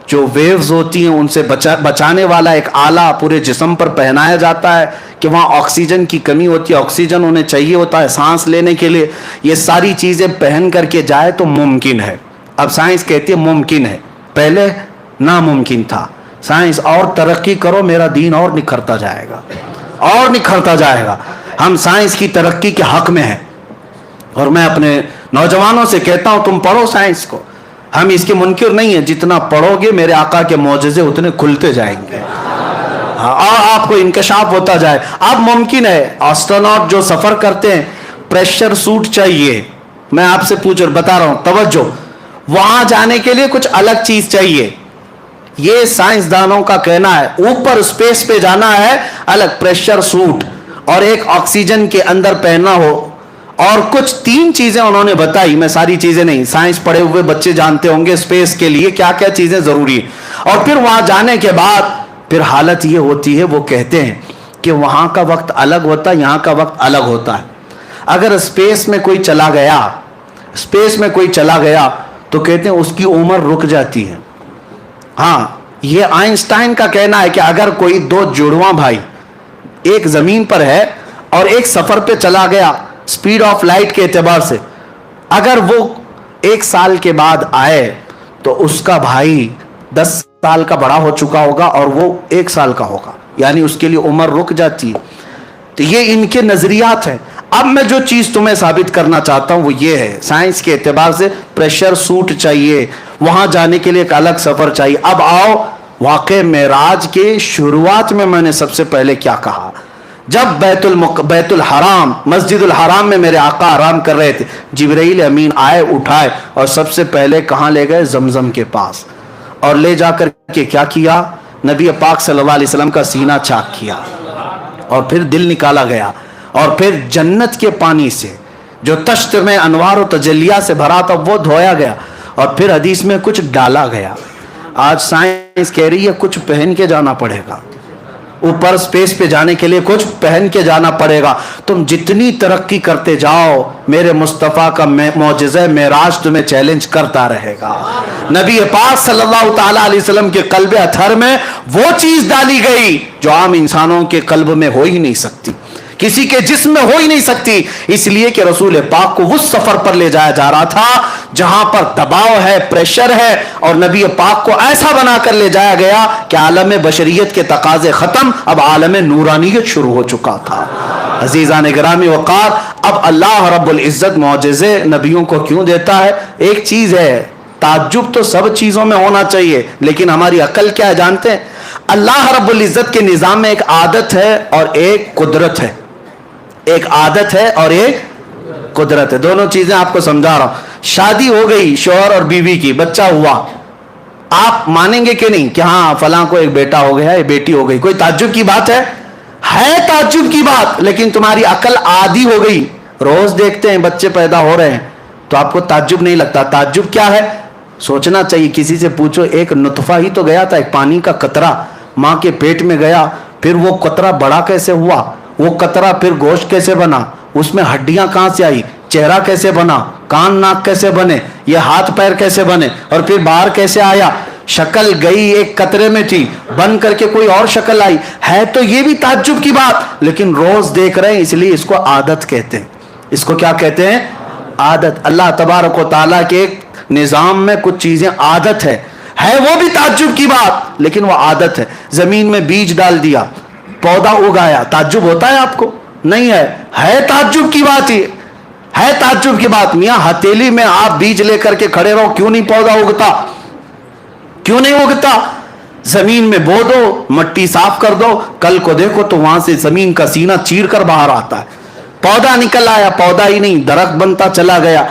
جو ویوز ہوتی ہیں ان سے بچانے والا ایک آلہ پورے جسم پر پہنایا جاتا ہے کہ وہاں آکسیجن کی کمی ہوتی ہے, آکسیجن انہیں چاہیے ہوتا ہے سانس لینے کے لیے. یہ ساری چیزیں پہن کر کے جائے تو ممکن ہے. اب سائنس کہتی ہے ممکن ہے, پہلے ناممکن تھا. سائنس اور ترقی کرو, میرا دین اور نکھرتا جائے گا, اور نکھرتا جائے گا. ہم سائنس کی ترقی کے حق میں ہیں اور میں اپنے نوجوانوں سے کہتا ہوں تم پڑھو سائنس کو. ہم اس کے منکر نہیں ہیں, جتنا پڑھو گے میرے آقا کے معجزے اتنے کھلتے جائیں گے اور آپ کو انکشاف ہوتا جائے. اب ممکن ہے آسٹروناٹ جو سفر کرتے ہیں پریشر سوٹ چاہیے. میں آپ سے پوچھ اور بتا رہا ہوں, توجہ, وہاں جانے کے لیے کچھ الگ چیز چاہیے. یہ سائنسدانوں کا کہنا ہے اوپر سپیس پہ جانا ہے, الگ پریشر سوٹ اور ایک آکسیجن کے اندر پہننا ہو اور کچھ 3 چیزیں انہوں نے بتائی. میں ساری چیزیں نہیں, سائنس پڑھے ہوئے بچے جانتے ہوں گے سپیس کے لیے کیا کیا چیزیں ضروری ہیں. اور پھر وہاں جانے کے بعد پھر حالت یہ ہوتی ہے, وہ کہتے ہیں کہ وہاں کا وقت الگ ہوتا ہے, یہاں کا وقت الگ ہوتا ہے. اگر سپیس میں کوئی چلا گیا, سپیس میں کوئی چلا گیا تو کہتے ہیں اس کی عمر رک جاتی ہے. ہاں, یہ آئنسٹائن کا کہنا ہے کہ اگر کوئی 2 جڑواں بھائی ایک زمین پر ہے اور ایک سفر پہ چلا گیا سپیڈ آف لائٹ کے اعتبار سے, اگر وہ 1 سال کے بعد آئے تو اس کا بھائی 10 سال کا بڑا ہو چکا ہوگا اور وہ 1 سال کا ہوگا, یعنی اس کے لیے عمر رک جاتی ہے. تو یہ ان کے نظریات ہیں. اب میں جو چیز تمہیں ثابت کرنا چاہتا ہوں وہ یہ ہے, سائنس کے اعتبار سے پریشر سوٹ چاہیے, وہاں جانے کے لیے ایک الگ سفر چاہیے. اب آؤ واقع معراج کے شروعات میں نے سب سے پہلے کیا کہا. جب بیت الحرام, مسجد الحرام میں میرے آقا آرام کر رہے تھے, جبرائیل امین آئے, اٹھائے اور سب سے پہلے کہاں لے گئے؟ زمزم کے پاس. اور لے جا کر کے کیا کیا؟ نبی پاک صلی اللہ علیہ وسلم کا سینہ چاک کیا اور پھر دل نکالا گیا اور پھر جنت کے پانی سے جو تشت میں انوار و تجلیات سے بھرا تھا وہ دھویا گیا اور پھر حدیث میں کچھ ڈالا گیا. آج سائنس کہہ رہی ہے کچھ پہن کے جانا پڑے گا, اوپر سپیس پہ جانے کے لیے کچھ پہن کے جانا پڑے گا. تم جتنی ترقی کرتے جاؤ میرے مصطفیٰ کا معجزہ معراج تمہیں چیلنج کرتا رہے گا. نبی پاک صلی اللہ تعالیٰ علیہ وسلم کے قلب اطہر میں وہ چیز ڈالی گئی جو عام انسانوں کے قلب میں ہو ہی نہیں سکتی, کسی کے جسم میں ہو ہی نہیں سکتی. اس لیے کہ رسول پاک کو اس سفر پر لے جایا جا رہا تھا جہاں پر دباؤ ہے, پریشر ہے, اور نبی پاک کو ایسا بنا کر لے جایا گیا کہ عالم بشریت کے تقاضے ختم, اب عالم نورانیت شروع ہو چکا تھا. عزیزان گرامی وقار, اب اللہ رب العزت معجزے نبیوں کو کیوں دیتا ہے؟ ایک چیز ہے, تعجب تو سب چیزوں میں ہونا چاہیے, لیکن ہماری عقل کیا ہے جانتے ہیں؟ اللہ رب العزت کے نظام میں ایک عادت ہے اور ایک قدرت ہے. ایک عادت ہے اور ایک قدرت ہے. دونوں چیزیں آپ کو سمجھا رہا ہوں. شادی ہو گئی شوہر اور بیوی کی, بچہ ہوا, آپ مانیں گے کہ نہیں کہ ہاں فلاں کو ایک بیٹا ہو گیا, ایک بیٹی ہو گئی؟ کوئی تعجب کی بات ہے تعجب کی بات, لیکن تمہاری عقل عادی ہو گئی. روز دیکھتے ہیں بچے پیدا ہو رہے ہیں تو آپ کو تعجب نہیں لگتا. تعجب کیا ہے؟ سوچنا چاہیے, کسی سے پوچھو ایک نطفہ ہی تو گیا تھا, ایک پانی کا قطرہ, माँ के पेट में गया, फिर वो कतरा बड़ा कैसे हुआ, वो कतरा फिर गोश्त कैसे बना, उसमें हड्डियां कहाँ से आई, चेहरा कैसे बना, कान नाक कैसे बने, ये हाथ पैर कैसे बने, और फिर बाहर कैसे आया, शक्ल गई एक कतरे में थी, बन करके कोई और शक्ल आई, है तो ये भी ताज्जुब की बात, लेकिन रोज देख रहे हैं इसलिए इसको आदत कहते हैं। इसको क्या कहते हैं? आदत। अल्लाह तबारक व तआला के निजाम में कुछ चीजें आदत है वो भी ताज्जुब की बात, लेकिन वो आदत है। जमीन में बीज डाल दिया, पौधा उगाया, ताज्जुब होता है आपको? नहीं है ताज्जुब की बात, ही है ताज्जुब की बात। मियां हथेली में आप बीज लेकर के खड़े रहो, क्यों नहीं पौधा उगता? क्यों नहीं उगता? जमीन में बो दो, मट्टी साफ कर दो, कल को देखो तो वहां से जमीन का सीना चीर कर बाहर आता है, पौधा निकल आया, पौधा ही नहीं दरख्त बनता चला गया।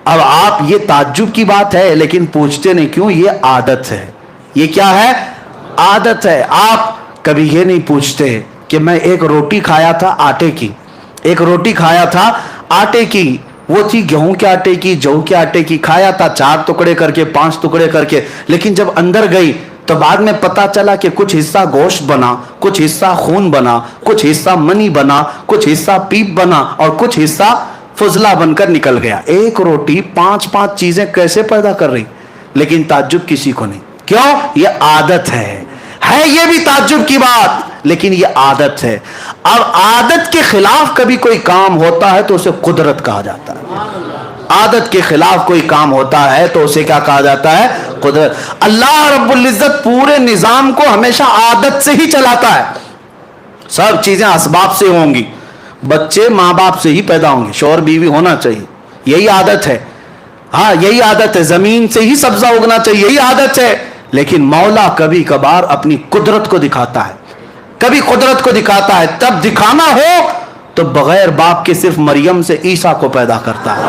अब आप, ये ताज्जुब की बात है, लेकिन पूछते नहीं क्यों? ये आदत है। ये क्या है? आदत है। आप कभी ये नहीं पूछते कि मैं एक रोटी खाया था आटे की, एक रोटी खाया था आटे की, वो थी गेहूं के आटे की, जौ के आटे की, खाया था 4 टुकड़े करके, 5 टुकड़े करके, लेकिन जब अंदर गई तो बाद में पता चला कि कुछ हिस्सा गोश्त बना, कुछ हिस्सा खून बना, कुछ हिस्सा मनी बना, कुछ हिस्सा पीप बना, और कुछ हिस्सा फुजला बनकर निकल गया। एक रोटी 5-5 चीजें कैसे पैदा कर रही, लेकिन ताज्जुब किसी को नहीं। क्यों? ये आदत है ये भी ताज्जुब की बात, लेकिन ये आदत है। अब आदत के खिलाफ कभी कोई काम होता है तो उसे कुदरत कहा जाता है। आदत के खिलाफ कोई काम होता है तो उसे क्या कहा जाता है? कुदरत। अल्लाह रब्बुल इज्जत पूरे निजाम को हमेशा आदत से ही चलाता है। सब चीजें असबाब से होंगी, बच्चे माँ बाप से ही पैदा होंगे, शौहर बीवी होना चाहिए, यही आदत है। हाँ, यही आदत है। जमीन से ही सब्जा उगना चाहिए, यही आदत है। लेकिन मौला कभी कभार अपनी कुदरत को दिखाता है, कभी कुदरत को दिखाता है। तब दिखाना हो तो बगैर बाप के सिर्फ मरियम से ईसा को पैदा करता है।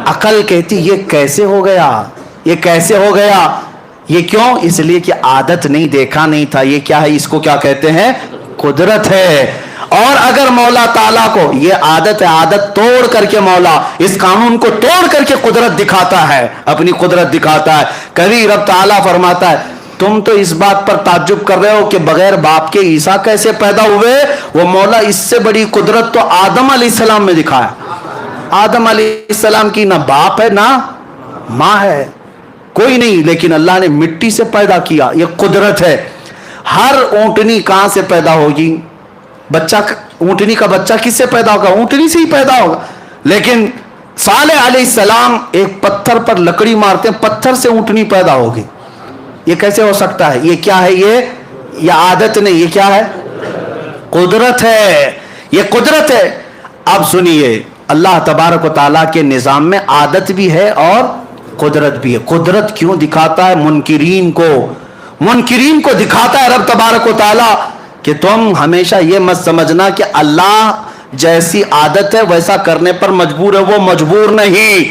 अकल कहती ये कैसे हो गया, ये कैसे हो गया, ये क्यों? इसलिए कि आदत नहीं, देखा नहीं था। ये क्या है? इसको क्या कहते हैं? कुदरत है। और अगर मौला ताला को ये आदत है, आदत तोड़ करके मौला इस कानून को तोड़ करके कुदरत दिखाता है, अपनी कुदरत दिखाता है। कभी रब ताला फरमाता है तुम तो इस बात पर ताज्जुब कर रहे हो कि बगैर बाप के ईसा कैसे पैदा हुए, वो मौला इससे बड़ी कुदरत तो आदम अलैहिस्सलाम में दिखाया। आदम अलैहिस्सलाम की ना बाप है ना माँ है, कोई नहीं, लेकिन अल्लाह ने मिट्टी से पैदा किया, ये कुदरत है। हर ऊंटनी कहां से पैदा होगी? बच्चा, ऊंटनी का बच्चा किससे पैदा होगा? ऊंटनी से ही पैदा होगा। लेकिन सालेह अलैहिस्सलाम एक पत्थर पर लकड़ी मारते हैं, पत्थर से ऊंटनी पैदा होगी। ये कैसे हो सकता है? ये क्या है? ये आदत नहीं, ये क्या है? कुदरत है, ये कुदरत है। अब सुनिए, अल्लाह तबारक व तआला के निजाम में आदत भी है और कुदरत भी है। कुदरत क्यों दिखाता है? मुनकिरीन को दिखाता है रब तबारक व तआला कि तुम हमेशा ये मत समझना कि अल्लाह जैसी आदत है वैसा करने पर मजबूर है। वो मजबूर नहीं,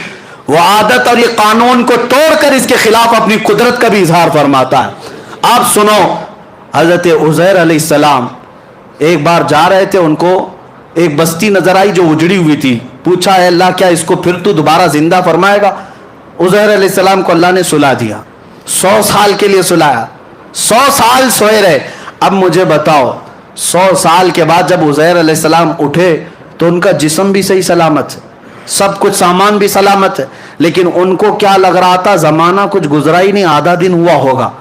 वो आदत और ये कानून को तोड़कर इसके खिलाफ अपनी कुदरत का भी इजहार फरमाता है। आप सुनो, हजरत उज़ैर अलैहिस्सलाम एक बार जा रहे थे, उनको एक बस्ती नजर आई जो उजड़ी हुई थी। पूछा है अल्लाह क्या इसको फिर तू दोबारा जिंदा फरमाएगा? उज़ैर अलैहिस्सलाम को अल्लाह ने सुला दिया, 100 साल के लिए सुलाया, 100 साल सोए रहे। अब मुझे बताओ, 100 साल के बाद जब उज़ैर अलैहिस्सलाम उठे तो उनका जिस्म भी सही सलामत है, सब कुछ सामान भी सलामत है, लेकिन उनको क्या लग रहा था? जमाना कुछ गुजरा ही नहीं, आधा दिन हुआ होगा।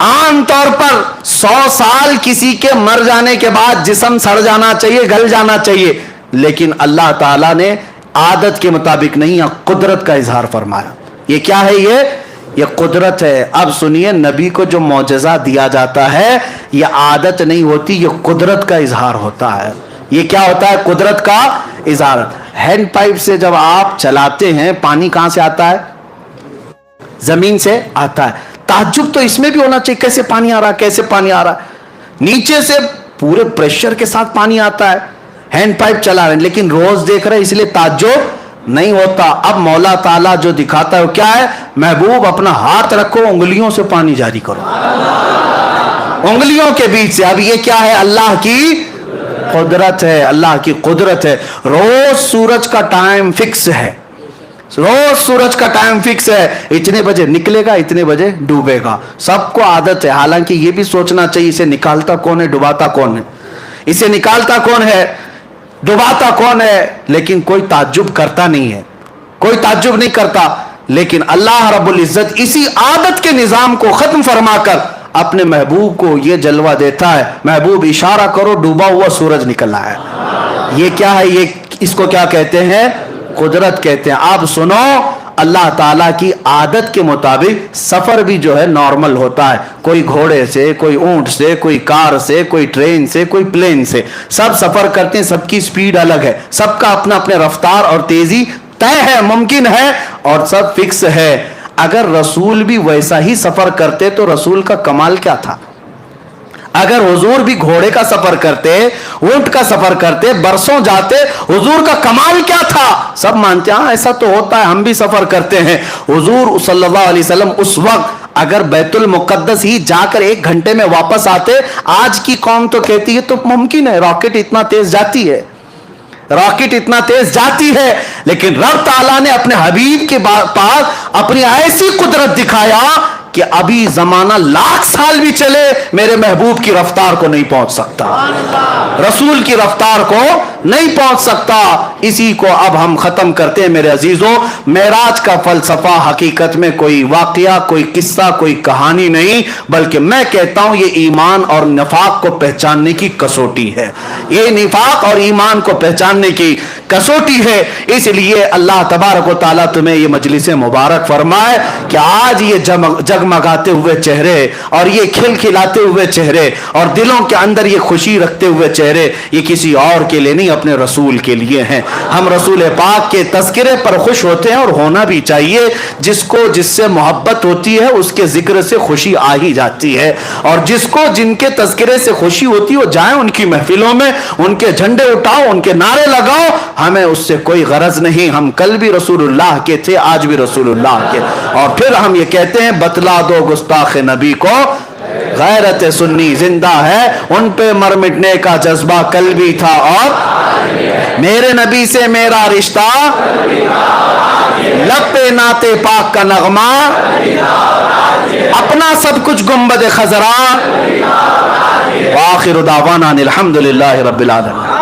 आम तौर पर 100 साल किसी के मर जाने के बाद जिस्म सड़ जाना चाहिए, गल जाना चाहिए, लेकिन अल्लाह ताला ने आदत के मुताबिक नहीं, कुदरत का इजहार फरमाया। ये क्या है? ये कुदरत है। अब सुनिए, नबी को जो मौजज़ा दिया जाता है ये आदत नहीं होती, ये कुदरत का इजहार होता है। ये क्या होता है? कुदरत का इजहार। हैंड पाइप से जब आप चलाते हैं, पानी कहां से आता है? जमीन से आता है। ताज्जुब तो इसमें भी होना चाहिए, कैसे पानी आ रहा है, कैसे पानी आ रहा है? नीचे से पूरे प्रेशर के साथ पानी आता है, हैंड पाइप चला रहे हैं, लेकिन रोज देख रहे हैं, इसलिए ताज्जुब नहीं होता। अब मौला ताला जो दिखाता है वो क्या है? महबूब अपना हाथ रखो, उंगलियों से पानी जारी करो, उंगलियों के बीच से। अब ये क्या है? अल्लाह की कुदरत है, अल्लाह की कुदरत है। रोज सूरज का टाइम फिक्स है, रोज सूरज का टाइम फिक्स है, इतने बजे निकलेगा, इतने बजे डूबेगा, सबको आदत है। हालांकि ये भी सोचना चाहिए इसे निकालता कौन है, डुबाता कौन है, इसे निकालता कौन है, डुबाता कौन है, लेकिन कोई ताज्जुब करता नहीं है, कोई ताज्जुब नहीं करता। लेकिन अल्लाह रब्बुल इज्जत इसी आदत के निजाम को खत्म फरमाकर अपने महबूब को ये जलवा देता है, महबूब इशारा करो, डूबा हुआ सूरज निकला है। ये क्या है, ये इसको क्या कहते हैं, कुदरत कहते हैं। आप सुनो, अल्लाह ताला की आदत के मुताबिक सफर भी जो है नॉर्मल होता है। कोई घोड़े से, कोई ऊंट से, कोई कार से, कोई ट्रेन से, कोई प्लेन से, सब सफर करते हैं, सबकी स्पीड अलग है, सबका अपना अपने रफ्तार और तेजी तय है, मुमकिन है और सब फिक्स है। अगर रसूल भी वैसा ही सफर करते तो रसूल का कमाल क्या था। अगर हुजूर भी घोड़े का सफर करते, ऊंट का सफर करते, बरसों जाते, हुजूर का कमाल क्या था। सब मानते हैं ऐसा तो होता है, हम भी सफर करते हैं। हुजूर सल्लल्लाहु अलैहि वसल्लम उस वक्त अगर बैतुल मुकद्दस ही जाकर 1 घंटे में वापस आते, आज की कौम तो कहती है तो मुमकिन है, रॉकेट इतना तेज जाती है, रॉकेट इतना तेज जाती है। लेकिन रब ताला ने अपने हबीब के पास अपनी ऐसी कुदरत दिखाया कि अभी जमाना 1,00,000 साल भी चले, मेरे महबूब की रफ्तार को नहीं पहुंच सकता, रसूल की रफ्तार को नहीं पहुंच सकता। इसी को अब हम खत्म करते हैं मेरे अजीजों। मेराज का फलसफा हकीकत में कोई वाकया, कोई किस्सा, कोई कहानी नहीं, बल्कि मैं कहता हूं ये ईमान और निफाक को पहचानने की कसौटी है। ये निफाक और ईमान को पहचानने की कसौटी है। इसलिए अल्लाह तबारक व तआला तुम्हें ये मजलिस मुबारक फरमाए कि आज ये जगमगाते हुए चेहरे और ये खिलखिलाते हुए चेहरे और दिलों के अंदर ये खुशी रखते हुए चेहरे, ये किसी और के लिए नहीं, अपने रसूल के लिए हैं। हम रसूल पाक के तज़किरे पर खुश होते हैं और होना भी चाहिए। जिसको जिससे मोहब्बत होती है उसके जिक्र से खुशी आ ही जाती है, और जिसको जिनके तज़किरे से खुशी होती है वो जाए उनकी महफिलों में, उनके झंडे उठाओ, उनके नारे लगाओ, हमें उससे कोई गरज नहीं। हम कल भी रसूलुल्लाह के थे, आज भी रसूलुल्लाह के। और फिर हम ये कहते हैं बतला दो गुस्ताख नबी को, गैरत सुन्नी जिंदा है, उन पे मर मिटने का जज्बा कल भी था और मेरे नबी से मेरा रिश्ता, लब पे नाते पाक का नगमा, अपना सब कुछ गुंबद खजरा। आखिर दावाना अनिल हम्दुलिल्लाहि रब्बिल आलमीन।